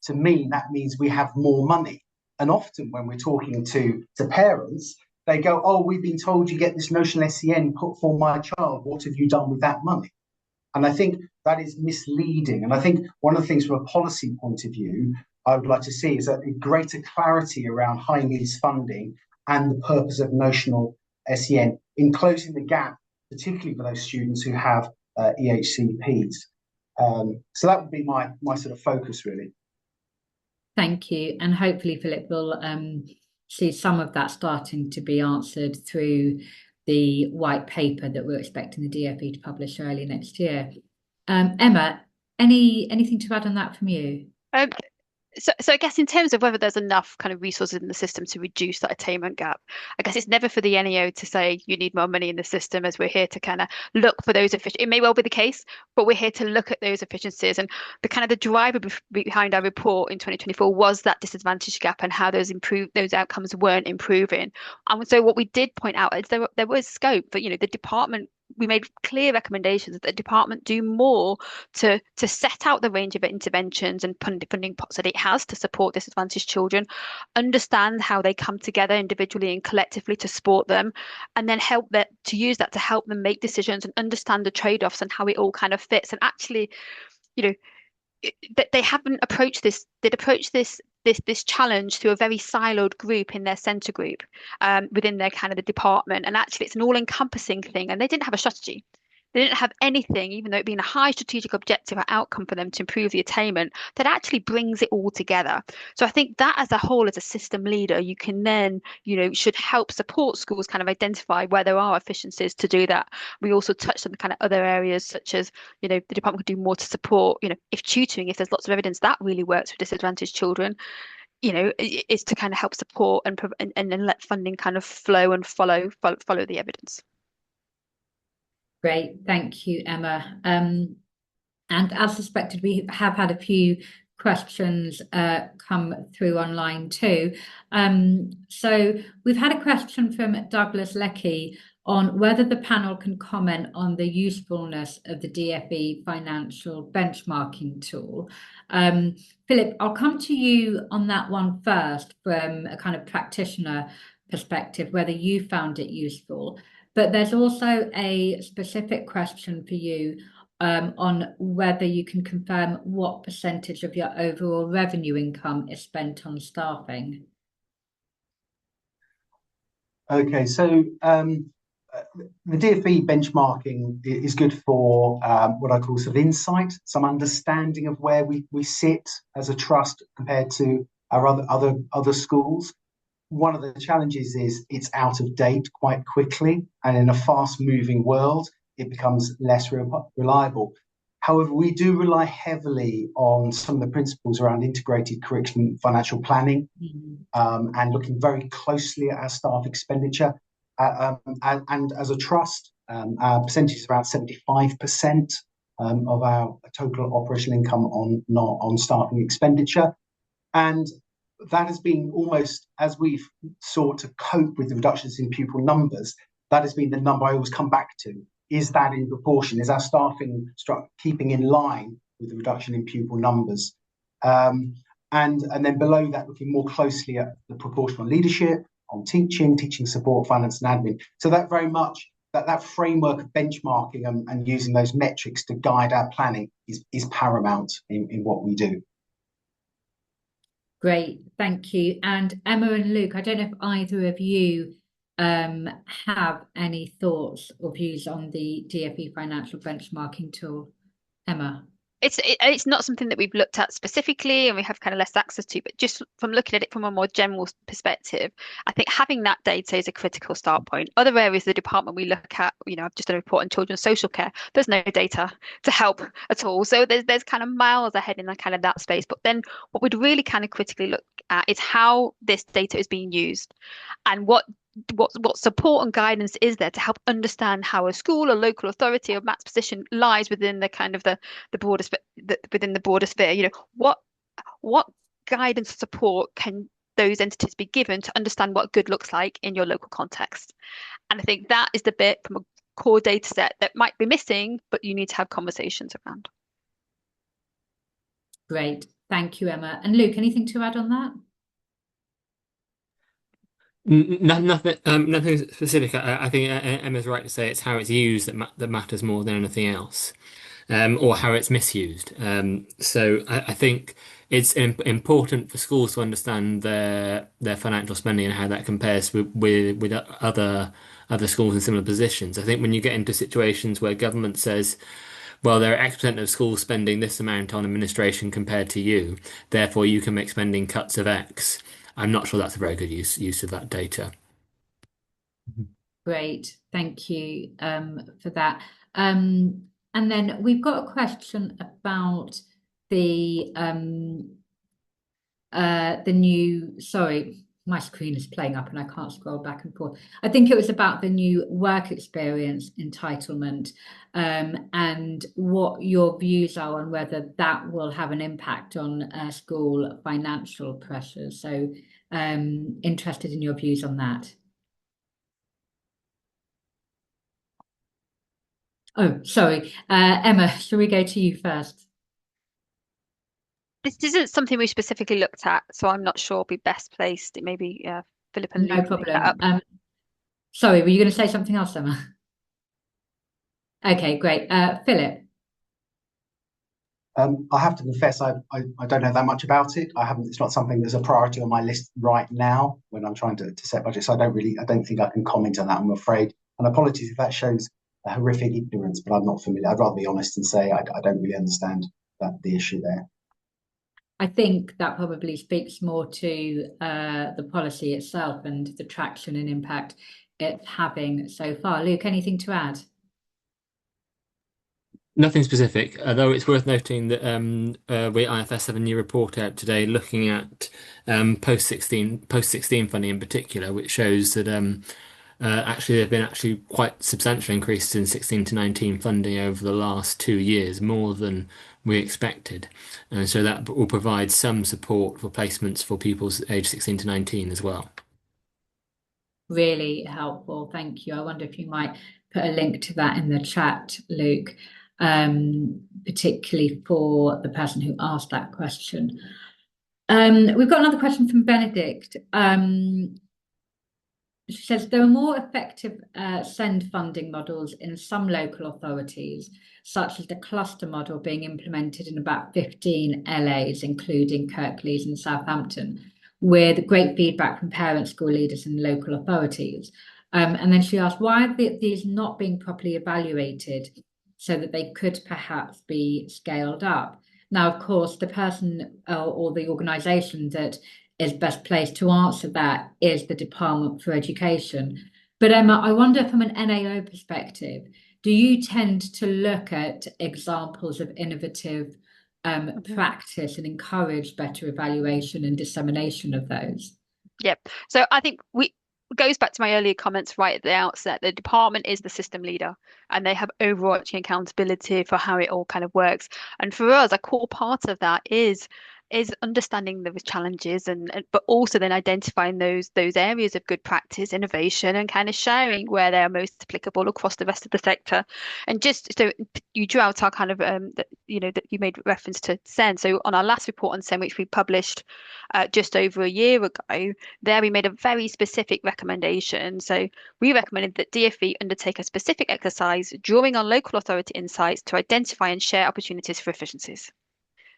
to mean that means we have more money. And often when we're talking to parents, they go, oh, we've been told you get this notional SEN put for my child. What have you done with that money? And I think that is misleading. And I think one of the things from a policy point of view, I would like to see is a greater clarity around high needs funding and the purpose of notional SEN in closing the gap, particularly for those students who have EHCPs. So that would be my sort of focus, really. Thank you. And hopefully, Philip, will see some of that starting to be answered through the white paper that we're expecting the DfE to publish early next year. Emma, anything to add on that from you? So I guess in terms of whether there's enough kind of resources in the system to reduce that attainment gap, I guess it's never for the NEO to say you need more money in the system, as we're here to kind of look for those efficiencies. It may well be the case, but we're here to look at those efficiencies. And the kind of the driver behind our report in 2024 was that disadvantage gap and how those outcomes weren't improving. And so what we did point out is there was scope for, the department. We made clear recommendations that the department do more to set out the range of interventions and funding pots that it has to support disadvantaged children, understand how they come together individually and collectively to support them, and then to use that to help them make decisions and understand the trade-offs and how it all kind of fits. And actually, they haven't approached this. They'd approach this challenge through a very siloed group in their centre group within their kind of the department, and actually it's an all-encompassing thing, and they didn't have a strategy. They didn't have anything, even though it being a high strategic objective or outcome for them to improve the attainment, that actually brings it all together. So I think that as a whole, as a system leader, you can then, should help support schools kind of identify where there are efficiencies to do that. We also touched on the kind of other areas such as, the department could do more to support, if tutoring, if there's lots of evidence that really works for disadvantaged children, is to kind of help support and then let funding kind of flow and follow the evidence. Great, thank you, Emma. And as suspected, we have had a few questions come through online too. So we've had a question from Douglas Leckie on whether the panel can comment on the usefulness of the DFE financial benchmarking tool. Philip, I'll come to you on that one first from a kind of practitioner perspective, whether you found it useful. But there's also a specific question for you on whether you can confirm what percentage of your overall revenue income is spent on staffing. Okay, so the DFE benchmarking is good for what I call sort of insight, some understanding of where we sit as a trust compared to our other schools. One of the challenges is it's out of date quite quickly, and in a fast-moving world, it becomes less reliable. However, we do rely heavily on some of the principles around integrated curriculum financial planning, and looking very closely at our staff expenditure. And as a trust, our percentage is around 75% of our total operational income on staffing expenditure. And that has been almost, as we've sought to cope with the reductions in pupil numbers, that has been the number I always come back to. Is that in proportion? Is our staffing keeping in line with the reduction in pupil numbers? And then below that, looking more closely at the proportional leadership, on teaching support, finance and admin. So that very much, that framework of benchmarking and using those metrics to guide our planning is paramount in what we do. Great, thank you. And Emma and Luke, I don't know if either of you have any thoughts or views on the DFE financial benchmarking tool. Emma? It's not something that we've looked at specifically and we have kind of less access to, but just from looking at it from a more general perspective, I think having that data is a critical start point. Other areas of the department we look at, I've just done a report on children's social care. There's no data to help at all. So there's kind of miles ahead in that space. But then what we'd really kind of critically look at is how this data is being used and what support and guidance is there to help understand how a school, a local authority, or MAT's position lies within the kind of the broader within the broader sphere. What guidance support can those entities be given to understand what good looks like in your local context? And I think that is the bit from a core data set that might be missing, but you need to have conversations around. Great, thank you, Emma. And Luke, anything to add on that? Nothing specific. I think Emma's right to say it's how it's used that matters more than anything else, or how it's misused. So I think it's important for schools to understand their financial spending and how that compares with other schools in similar positions. I think when you get into situations where government says, well, there are X% of schools spending this amount on administration compared to you, therefore you can make spending cuts of X. I'm not sure that's a very good use of that data. Great, thank you for that. And then we've got a question about the new, sorry, my screen is playing up and I can't scroll back and forth. I think it was about the new work experience entitlement, and what your views are on whether that will have an impact on school financial pressures. So interested in your views on that. Oh, sorry. Emma, shall we go to you first? This isn't something we specifically looked at, so I'm not sure be best placed. It may be Philip and Luke. No problem. Sorry, were you going to say something else, Emma? Okay, great. Philip. I have to confess, I don't know that much about it. It's not something that's a priority on my list right now when I'm trying to set budgets. So I don't think I can comment on that, I'm afraid. And apologies if that shows a horrific ignorance, but I'm not familiar. I'd rather be honest and say I don't really understand the issue there. I think that probably speaks more to the policy itself and the traction and impact it's having so far. Luke, anything to add? Nothing specific, although it's worth noting that we IFS have a new report out today looking at post 16 funding in particular, which shows that Actually, there have been actually quite substantial increases in 16 to 19 funding over the last 2 years, more than we expected. And so that will provide some support for placements for people aged 16 to 19 as well. Really helpful. Thank you. I wonder if you might put a link to that in the chat, Luke, particularly for the person who asked that question. We've got another question from Benedict. She says there are more effective SEND funding models in some local authorities, such as the cluster model being implemented in about 15 LAs, including Kirklees and Southampton, with great feedback from parents, school leaders, and local authorities. And then she asked, why are these not being properly evaluated so that they could perhaps be scaled up? Now, of course, the person or the organisation that is best placed to answer that is the Department for Education. But Emma, I wonder from an NAO perspective, do you tend to look at examples of innovative practice and encourage better evaluation and dissemination of those? Yep. So I think we goes back to my earlier comments right at the outset. The department is the system leader and they have overarching accountability for how it all kind of works. And for us, a core part of that is understanding the challenges and but also then identifying those areas of good practice, innovation, and kind of sharing where they're most applicable across the rest of the sector. And just so you drew out our kind of that that you made reference to SEN. So on our last report on SEN, which we published just over a year ago, there we made a very specific recommendation. So we recommended that DfE undertake a specific exercise drawing on local authority insights to identify and share opportunities for efficiencies.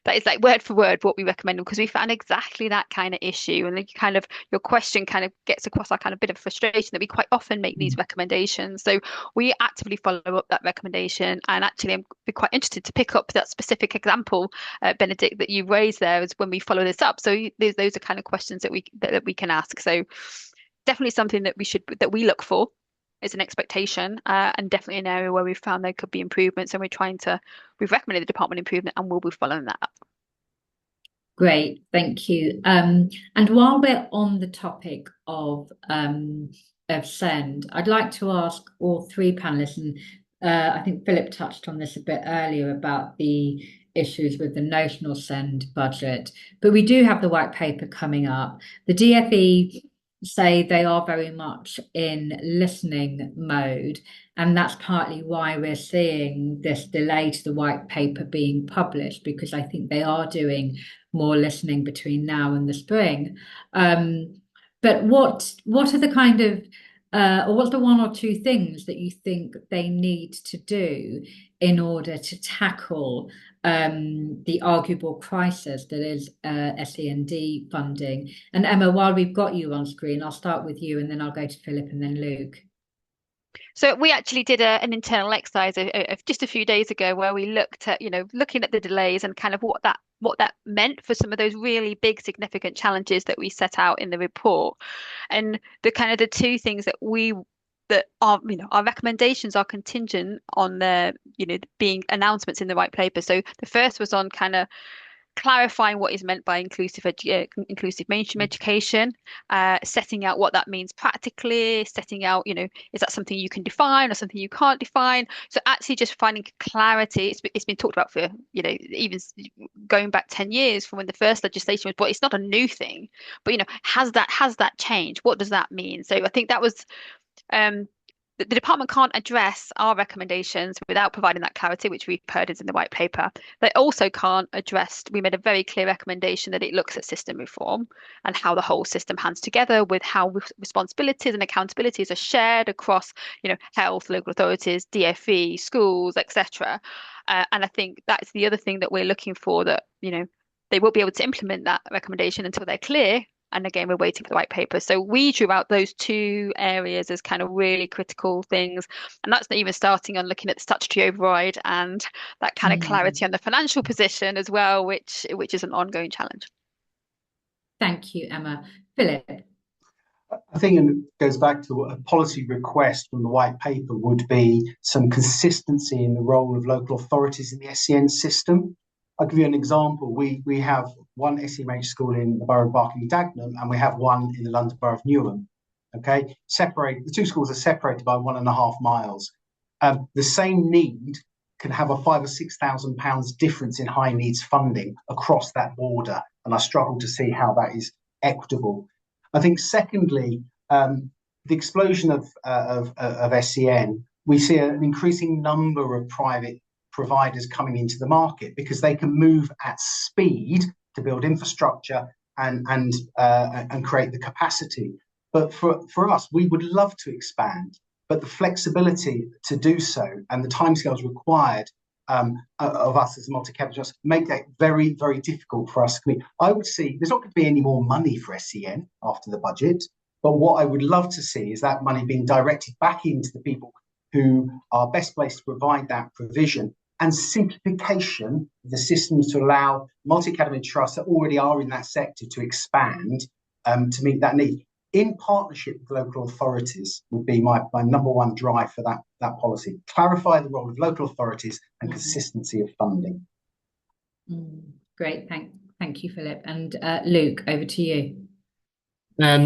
That is like word for word what we recommend because we found exactly that kind of issue. And kind of your question kind of gets across our kind of bit of frustration that we quite often make these recommendations. So we actively follow up that recommendation. And actually, I'm quite interested to pick up that specific example, Benedict, that you raised there as when we follow this up. So those are kind of questions that we can ask. So definitely something that we look for is an expectation, and definitely an area where we've found there could be improvements, and we've recommended the department improvement, and we'll be following that up. Great, thank you. And while we're on the topic of SEND, I'd like to ask all three panelists, and I think Philip touched on this a bit earlier about the issues with the notional SEND budget, but we do have the white paper coming up. The DfE say they are very much in listening mode, and that's partly why we're seeing this delay to the white paper being published, because I think they are doing more listening between now and the spring. But what are the kind of or what's the one or two things that you think they need to do in order to tackle the arguable crisis that is SEND funding? And Emma, while we've got you on screen, I'll start with you and then I'll go to Philip and then Luke. So we actually did an internal exercise of just a few days ago where we looked at, looking at the delays and kind of what that meant for some of those really big significant challenges that we set out in the report. And the kind of the two things that are, our recommendations are contingent on the, being announcements in the white paper. So the first was on kind of clarifying what is meant by inclusive mainstream education, setting out what that means practically, setting out, is that something you can define or something you can't define? So actually just finding clarity. It's been talked about for, even going back 10 years from when the first legislation was, but it's not a new thing. But, has that changed? What does that mean? So I think that was the department can't address our recommendations without providing that clarity, which we've heard is in the white paper. They also can't address, we made a very clear recommendation that it looks at system reform and how the whole system hands together with how responsibilities and accountabilities are shared across, health, local authorities, DfE, schools, etc. And I think that's the other thing that we're looking for, that, they won't be able to implement that recommendation until they're clear. And again, we're waiting for the white paper. So we drew out those two areas as kind of really critical things. And that's not even starting on looking at the statutory override and that kind of clarity on the financial position as well, which is an ongoing challenge. Thank you, Emma. Philip. I think it goes back to a policy request from the white paper would be some consistency in the role of local authorities in the SEN system. I'll give you an example. We have one SEMH school in the borough of Barking Dagenham, and we have one in the London borough of Newham. Okay, the two schools are separated by 1.5 miles. The same need can have a £5,000 or £6,000 difference in high needs funding across that border, and I struggle to see how that is equitable. I think, secondly, the explosion of SEN, we see an increasing number of private providers coming into the market because they can move at speed to build infrastructure and create the capacity. But for us, we would love to expand, but the flexibility to do so and the timescales required of us as multi-capital trusts make that very, very difficult for us. I would see there's not going to be any more money for SEN after the budget, but what I would love to see is that money being directed back into the people who are best placed to provide that provision, and simplification of the systems to allow multi-academy trusts that already are in that sector to expand to meet that need. In partnership with local authorities would be my number one drive for that policy. Clarify the role of local authorities and consistency of funding. Great, thank you, Philip. And Luke, over to you.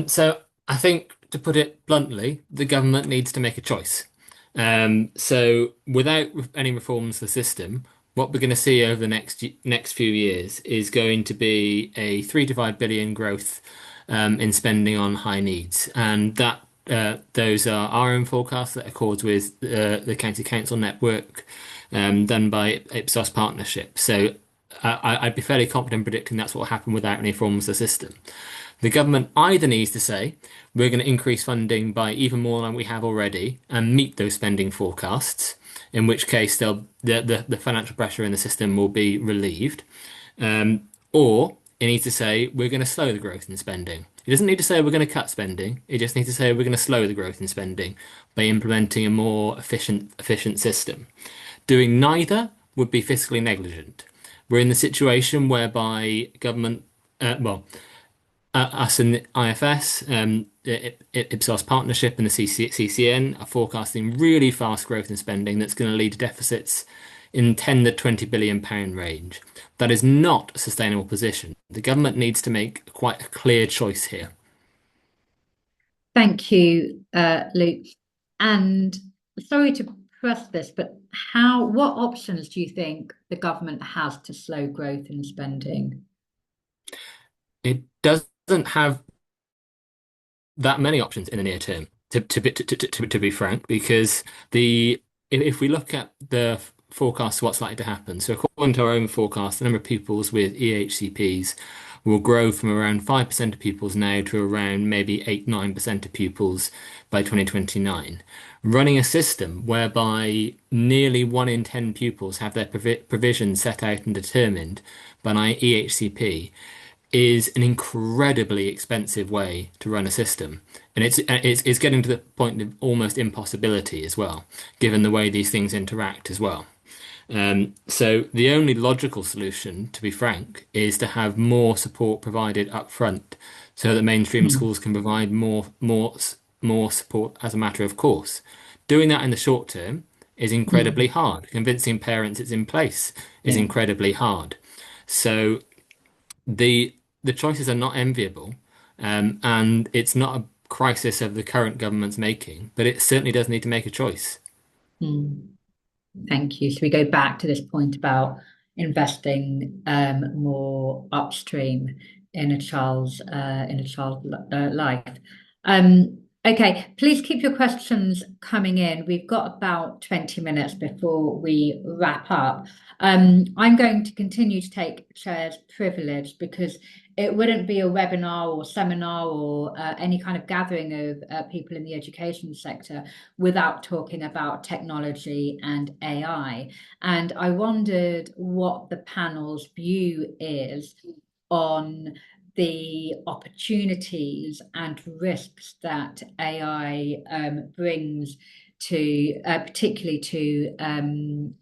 So I think, to put it bluntly, the government needs to make a choice. So without any reforms to the system, what we're going to see over the next few years is going to be a 3 to 5 billion growth in spending on high needs, and that those are our own forecasts that accords with the county council network done by Ipsos Partnership. So I'd be fairly confident predicting that's what will happen without any reforms to the system. The government either needs to say, we're going to increase funding by even more than we have already and meet those spending forecasts, in which case the financial pressure in the system will be relieved, or it needs to say, we're going to slow the growth in spending. It doesn't need to say we're going to cut spending. It just needs to say we're going to slow the growth in spending by implementing a more efficient system. Doing neither would be fiscally negligent. We're in the situation whereby government, us and the IFS, Ipsos Partnership and the CCN are forecasting really fast growth in spending that's going to lead to deficits in 10 to 20 billion pound range. That is not a sustainable position. The government needs to make quite a clear choice here. Thank you, Luke. And sorry to press this, but what options do you think the government has to slow growth in spending? It doesn't have that many options in the near term, to be frank, because if we look at the forecast of what's likely to happen, so according to our own forecast, the number of pupils with EHCPs will grow from around 5% of pupils now to around maybe 8-9% of pupils by 2029. Running a system whereby nearly 1 in 10 pupils have their provision set out and determined by an EHCP is an incredibly expensive way to run a system, and it's getting to the point of almost impossibility as well, given the way these things interact as well. So the only logical solution, to be frank, is to have more support provided up front, so that mainstream schools can provide more support as a matter of course. Doing that in the short term is incredibly hard. Convincing parents it's in place is incredibly hard. So the choices are not enviable, and it's not a crisis of the current government's making, but it certainly does need to make a choice. Thank you. So we go back to this point about investing more upstream in a child's life. Okay, please keep your questions coming in. We've got about 20 minutes before we wrap up. I'm going to continue to take chair's privilege, because it wouldn't be a webinar or seminar or any kind of gathering of people in the education sector without talking about technology and AI. And I wondered what the panel's view is on the opportunities and risks that AI brings to particularly to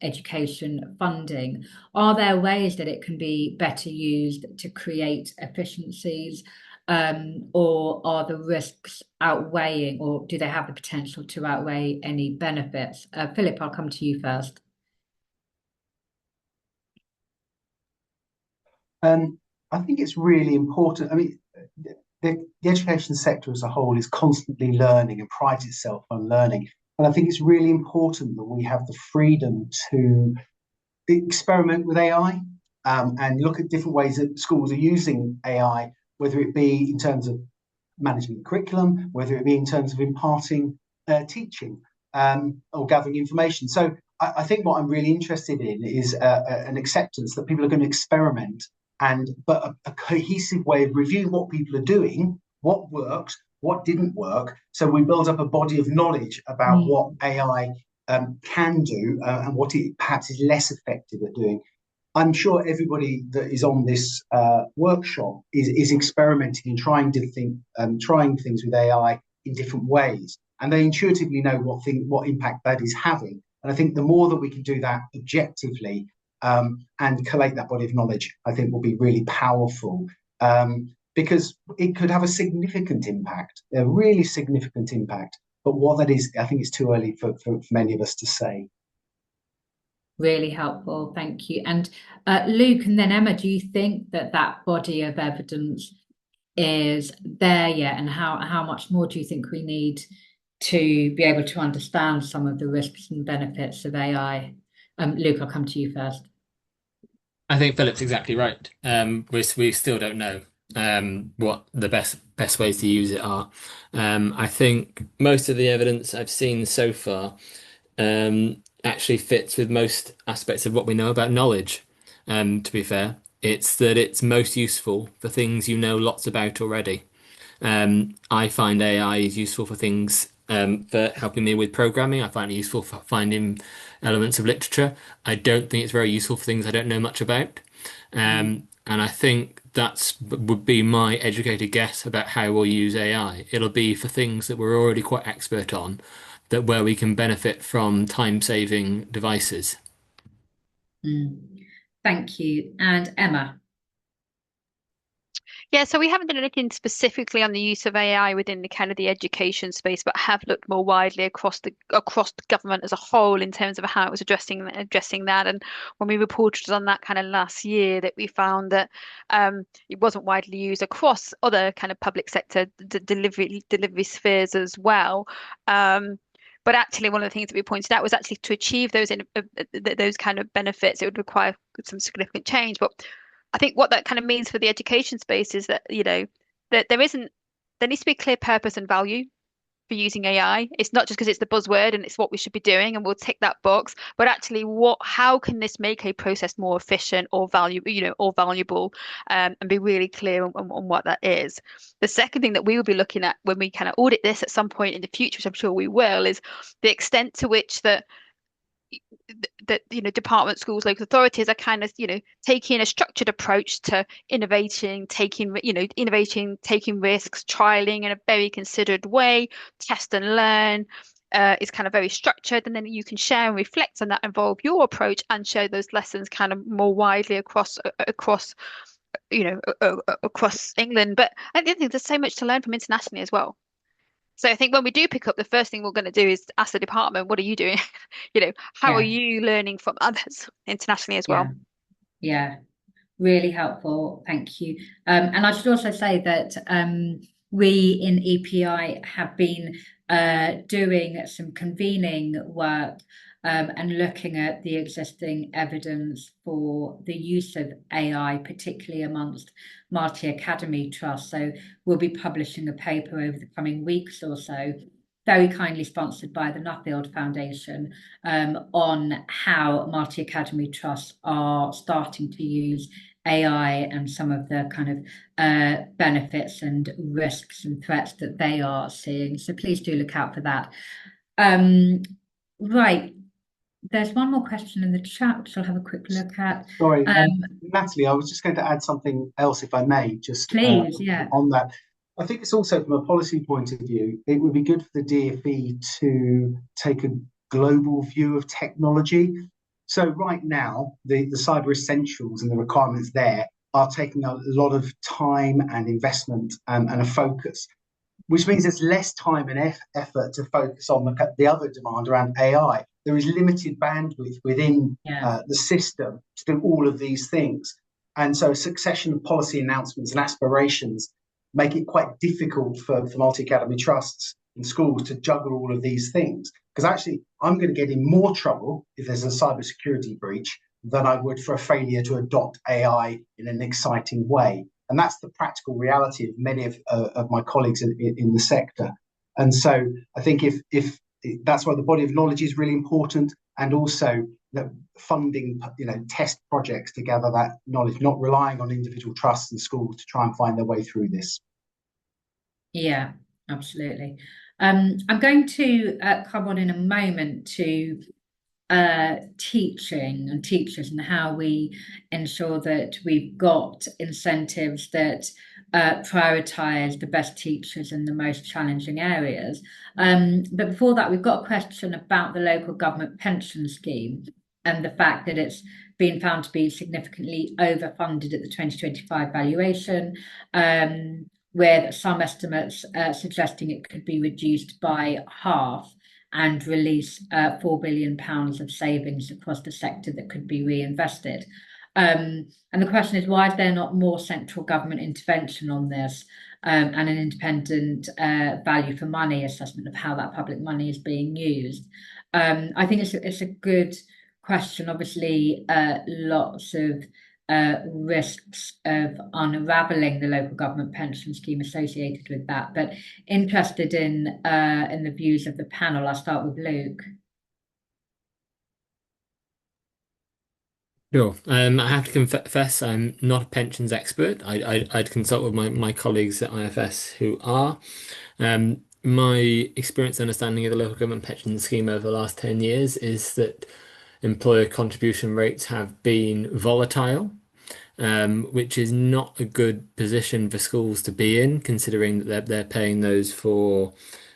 education funding. Are there ways that it can be better used to create efficiencies, or are the risks outweighing, or do they have the potential to outweigh any benefits? Philip, I'll come to you first. I think it's really important. I mean, the education sector as a whole is constantly learning and prides itself on learning. And I think it's really important that we have the freedom to experiment with AI, and look at different ways that schools are using AI, whether it be in terms of managing the curriculum, whether it be in terms of imparting teaching, or gathering information. So I think what I'm really interested in is an acceptance that people are going to experiment, but a cohesive way of reviewing what people are doing, what works, what didn't work. So we build up a body of knowledge about what AI can do, and what it perhaps is less effective at doing. I'm sure everybody that is on this workshop is experimenting and trying things with AI in different ways, and they intuitively know what impact that is having. And I think the more that we can do that objectively, and collate that body of knowledge, I think will be really powerful, because it could have a significant impact, a really significant impact. But what that is, I think it's too early for many of us to say. Really helpful, thank you. And Luke and then Emma, do you think that body of evidence is there yet, and how much more do you think we need to be able to understand some of the risks and benefits of AI? Luke, I'll come to you first. I think Philip's exactly right. We still don't know what the best ways to use it are. I think most of the evidence I've seen so far actually fits with most aspects of what we know about knowledge. To be fair, it's that it's most useful for things you know lots about already. I find AI is useful for things, for helping me with programming. I find it useful for finding elements of literature. I don't think it's very useful for things I don't know much about. And I think would be my educated guess about how we'll use AI. It'll be for things that we're already quite expert on, where we can benefit from time-saving devices. Thank you. And Emma? Yeah, so we haven't done anything specifically on the use of AI within the kind of the education space, but have looked more widely across the government as a whole in terms of how it was addressing that. And when we reported on that kind of last year, that we found that it wasn't widely used across other kind of public sector delivery spheres as well. But actually, one of the things that we pointed out was actually to achieve those kind of benefits, it would require some significant change. But I think what that kind of means for the education space is that, that there needs to be a clear purpose and value for using AI. It's not just because it's the buzzword and it's what we should be doing and we'll tick that box, but actually how can this make a process more efficient or valuable, and be really clear on what that is. The second thing that we will be looking at when we kind of audit this at some point in the future, which I'm sure we will, is the extent to which that department, schools, local authorities are kind of taking a structured approach to innovating, taking risks, trialing in a very considered way, test and learn. Is kind of very structured, and then you can share and reflect on that, involve your approach, and share those lessons kind of more widely across England. But I think there's so much to learn from internationally as well. So I think when we do pick up, the first thing we're going to do is ask the department, what are you doing? How are you learning from others internationally as well? Yeah, really helpful. Thank you. And I should also say that we in EPI have been doing some convening work, and looking at the existing evidence for the use of AI, particularly amongst multi-academy trusts. So we'll be publishing a paper over the coming weeks or so, very kindly sponsored by the Nuffield Foundation, on how multi-academy trusts are starting to use AI and some of the kind of benefits and risks and threats that they are seeing. So please do look out for that. Right. There's one more question in the chat, which I'll have a quick look at. Sorry, Natalie, I was just going to add something else, if I may, just please, on that. I think it's also from a policy point of view, it would be good for the DfE to take a global view of technology. So right now, the cyber essentials and the requirements there are taking a lot of time and investment, and a focus, which means there's less time and effort to focus on the other demand around AI. There is limited bandwidth within the system to do all of these things. And so a succession of policy announcements and aspirations make it quite difficult for multi-academy trusts and schools to juggle all of these things. Because actually, I'm going to get in more trouble if there's a cybersecurity breach than I would for a failure to adopt AI in an exciting way. And that's the practical reality of many of my colleagues in the sector. And so I think if that's why the body of knowledge is really important, and also that funding, test projects to gather that knowledge, not relying on individual trusts and schools to try and find their way through this. Yeah, absolutely. I'm going to come on in a moment to teaching and teachers and how we ensure that we've got incentives that prioritize the best teachers in the most challenging areas. But before that, we've got a question about the local government pension scheme and the fact that it's been found to be significantly overfunded at the 2025 valuation, with some estimates suggesting it could be reduced by half and release £4 billion of savings across the sector that could be reinvested. And the question is, why is there not more central government intervention on this, and an independent value for money assessment of how that public money is being used? I think it's a good question. Obviously, lots of risks of unraveling the local government pension scheme associated with that, but interested in the views of the panel. I'll start with Luke. Sure. I have to confess I'm not a pensions expert. I'd consult with my colleagues at IFS who are. My experience and understanding of the local government pension scheme over the last 10 years is that employer contribution rates have been volatile, which is not a good position for schools to be in, considering that they're paying those for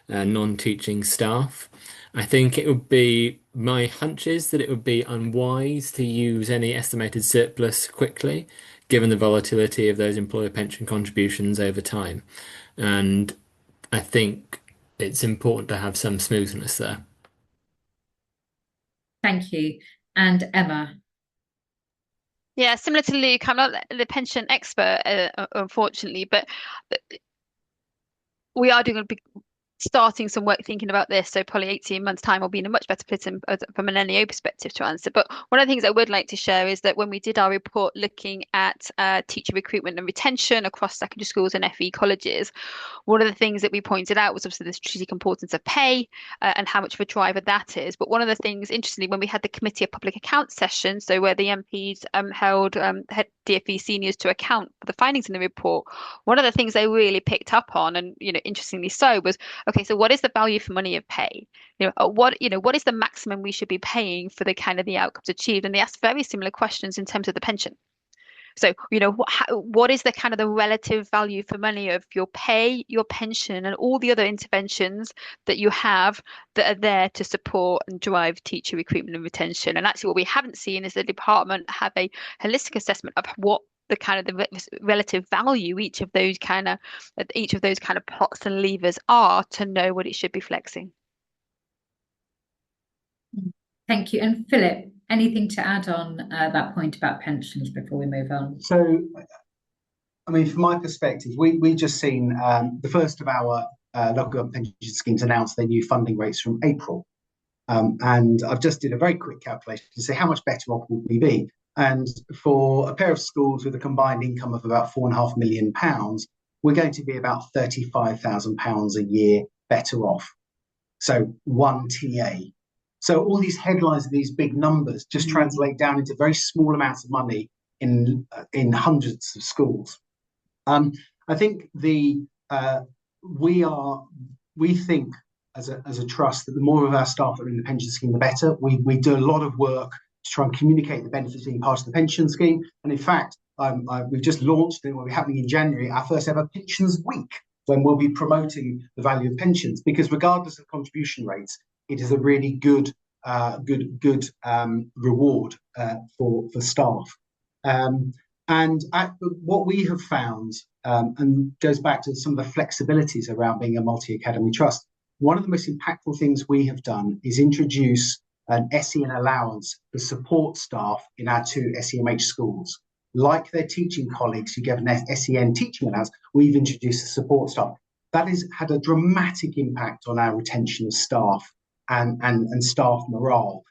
non-teaching staff. I think it would be, my hunch is that it would be unwise to use any estimated surplus quickly, given the volatility of those employer pension contributions over time. And I think it's important to have some smoothness there. Thank you. And Emma. Yeah, similar to Luke, I'm not the pension expert, unfortunately, but we are doing a big starting some work thinking about this. So probably 18 months time will be in a much better position from an NEO perspective to answer. But one of the things I would like to share is that when we did our report looking at teacher recruitment and retention across secondary schools and FE colleges, one of the things that we pointed out was obviously the strategic importance of pay and how much of a driver that is. But one of the things, interestingly, when we had the Committee of Public Accounts session, so where the MPs held head DfE seniors to account for the findings in the report, one of the things they really picked up on, and interestingly so, was okay, so what is the value for money of pay? What is the maximum we should be paying for the kind of the outcomes achieved? And they asked very similar questions in terms of the pension. So, what is the kind of the relative value for money of your pay, your pension, and all the other interventions that you have that are there to support and drive teacher recruitment and retention? And actually, what we haven't seen is the department have a holistic assessment of what the kind of the relative value each of those kind of pots and levers are to know what it should be flexing. Thank you. And Philip, anything to add on that point about pensions before we move on? So, I mean, from my perspective, we just seen the first of our local government pension schemes announce their new funding rates from April. And I've just did a very quick calculation to say how much better off would we be. And for a pair of schools with a combined income of about £4.5 million, we're going to be about £35,000 a year better off. So one TA. So all these headlines and these big numbers just translate down into very small amounts of money in hundreds of schools. I think we think as a trust that the more of our staff that are in the pension scheme, the better. We do a lot of work to try and communicate the benefits of being part of the pension scheme. And in fact, we've just launched, and will be happening in January, our first ever pensions week, when we'll be promoting the value of pensions, because regardless of contribution rates, it is a really good reward for staff. What we have found, and goes back to some of the flexibilities around being a multi-academy trust, one of the most impactful things we have done is introduce an SEN allowance for support staff in our two SEMH schools. like their teaching colleagues who get an SEN teaching allowance, we've introduced the support staff. That has had a dramatic impact on our retention of staff and staff morale.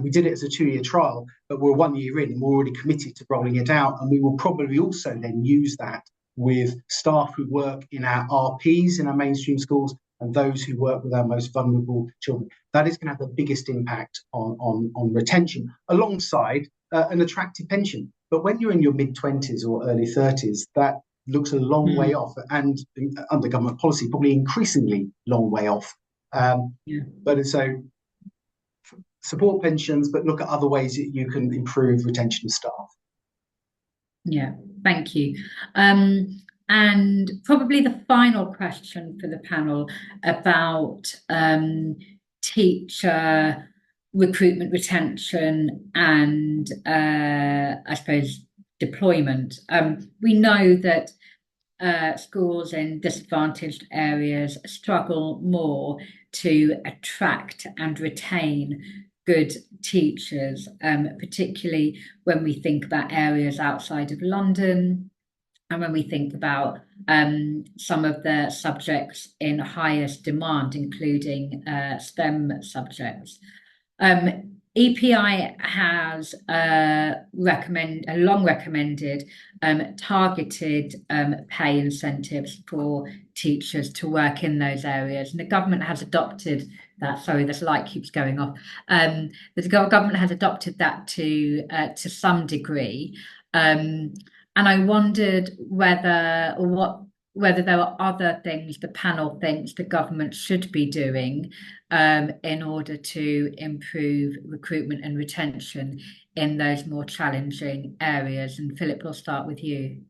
We did it as a 2-year trial, but we're 1 year in and we're already committed to rolling it out. And we will probably also then use that with staff who work in our RPs in our mainstream schools and those who work with our most vulnerable children. That is going to have the biggest impact on retention, alongside an attractive pension. But when you're in your mid-20s or early 30s, that looks a long way off, and under government policy, probably increasingly long way off. But so support pensions, but look at other ways that you can improve retention of staff. Yeah, thank you. And probably the final question for the panel about teacher recruitment, retention, and I suppose deployment. We know that schools in disadvantaged areas struggle more to attract and retain good teachers, particularly when we think about areas outside of London and when we think about some of the subjects in highest demand, including STEM subjects. EPI has long recommended targeted pay incentives for teachers to work in those areas, and the government has adopted that. Sorry, this light keeps going off. The government has adopted that to some degree, and I wondered whether there are other things the panel thinks the government should be doing in order to improve recruitment and retention in those more challenging areas. And Philip, we'll start with you.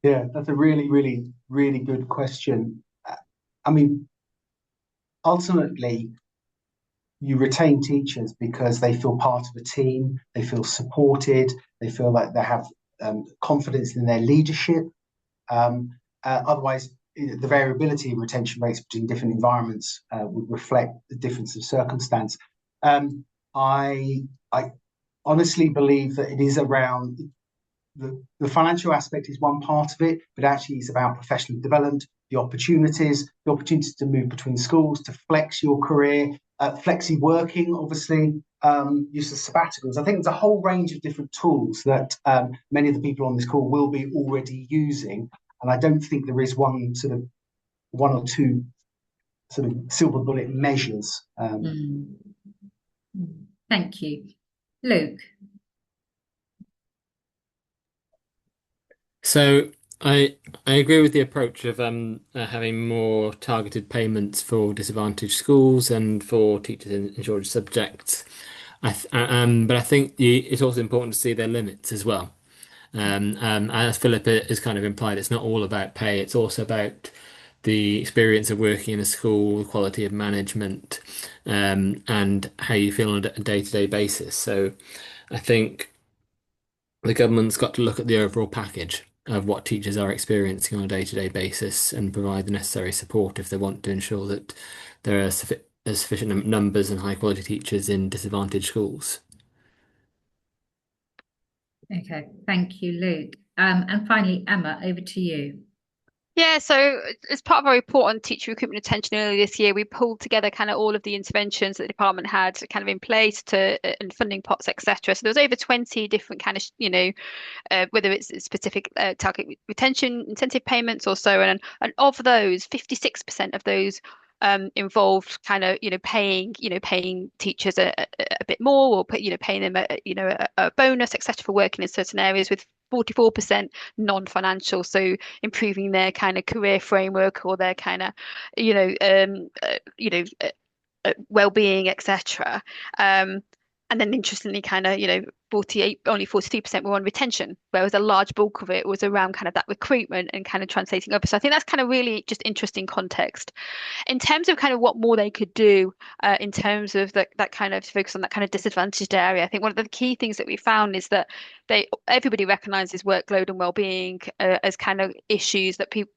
That's a really, really, really good question. I mean, ultimately, you retain teachers because they feel part of a team, they feel supported, they feel like they have confidence in their leadership. Otherwise, the variability in retention rates between different environments would reflect the difference of circumstance. I honestly believe that it is around the financial aspect is one part of it, but actually it's about professional development, the opportunities to move between schools, to flex your career, flexi working, obviously, use of sabbaticals. I think there's a whole range of different tools that many of the people on this call will be already using. And I don't think there is one or two sort of silver bullet measures. Thank you. Luke. So I agree with the approach of having more targeted payments for disadvantaged schools and for teachers in shortage subjects. But I think it's also important to see their limits as well. As Philip has kind of implied, it's not all about pay. It's also about the experience of working in a school, the quality of management, and how you feel on a day-to-day basis. So I think the government's got to look at the overall package of what teachers are experiencing on a day-to-day basis and provide the necessary support if they want to ensure that there are sufficient numbers and high-quality teachers in disadvantaged schools. Okay, thank you, Luke. And finally, Emma, over to you. Yeah, so as part of our report on teacher recruitment retention earlier this year, we pulled together kind of all of the interventions that the department had kind of in place to and funding pots, etc. So there was over 20 different kind of, whether it's specific target retention incentive payments or so, and of those, 56% of those involved kind of paying teachers a bit more, or paying them a bonus, etc., for working in certain areas, with 44% non-financial, so improving their kind of career framework or their kind of well-being, etc. And then interestingly, kind of, 43% were on retention, whereas a large bulk of it was around kind of that recruitment and kind of translating over. So I think that's kind of really just interesting context. In terms of kind of what more they could do in terms of that kind of focus on that kind of disadvantaged area, I think one of the key things that we found is that everybody recognises workload and well-being as kind of issues that people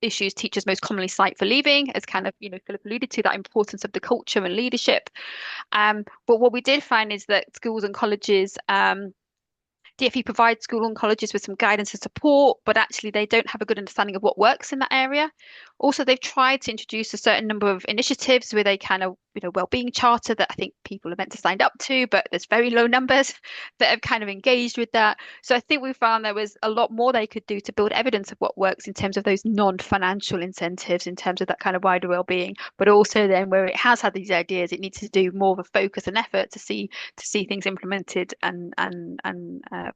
issues teachers most commonly cite for leaving, as kind of, Philip alluded to, that importance of the culture and leadership. But what we did find is that schools and colleges, DFE provides school and colleges with some guidance and support, but actually they don't have a good understanding of what works in that area. Also, they've tried to introduce a certain number of initiatives with a kind of, well-being charter that I think people are meant to sign up to, but there's very low numbers that have kind of engaged with that. So I think we found there was a lot more they could do to build evidence of what works in terms of those non-financial incentives, in terms of that kind of wider well-being, but also then where it has had these ideas, it needs to do more of a focus and effort to see things implemented and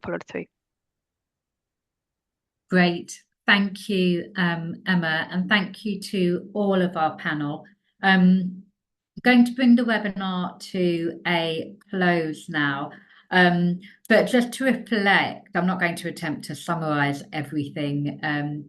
followed through. Great. Thank you, Emma, and thank you to all of our panel. I'm going to bring the webinar to a close now. But just to reflect, I'm not going to attempt to summarize everything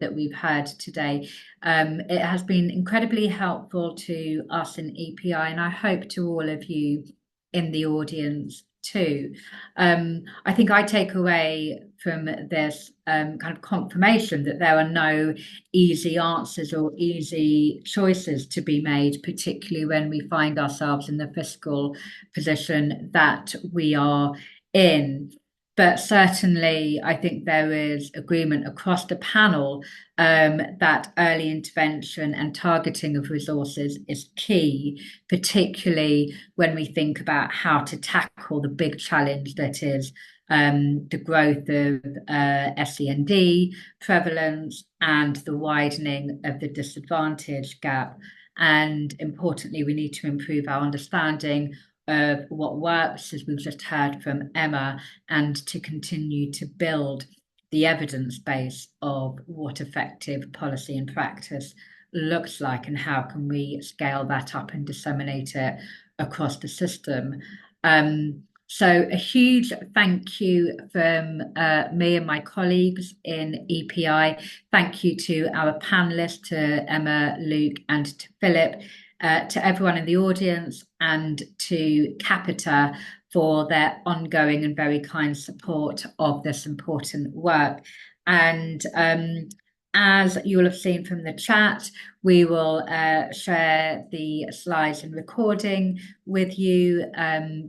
that we've heard today. It has been incredibly helpful to us in EPI, and I hope to all of you in the audience too. I think I take away from this kind of confirmation that there are no easy answers or easy choices to be made, particularly when we find ourselves in the fiscal position that we are in. But certainly, I think there is agreement across the panel that early intervention and targeting of resources is key, particularly when we think about how to tackle the big challenge that is the growth of SEND prevalence and the widening of the disadvantage gap. And importantly, we need to improve our understanding of what works, as we've just heard from Emma, and to continue to build the evidence base of what effective policy and practice looks like and how can we scale that up and disseminate it across the system. So a huge thank you from me and my colleagues in EPI. Thank you to our panelists, to Emma, Luke, and to Philip, to everyone in the audience, and to Capita for their ongoing and very kind support of this important work. And as you will have seen from the chat, we will share the slides and recording with you,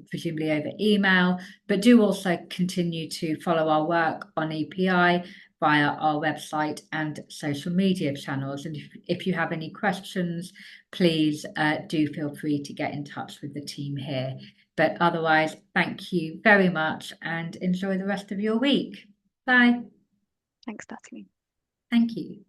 presumably over email, but do also continue to follow our work on EPI via our website and social media channels. And if you have any questions, please do feel free to get in touch with the team here. But otherwise, thank you very much and enjoy the rest of your week. Bye. Thanks, Natalie. Thank you.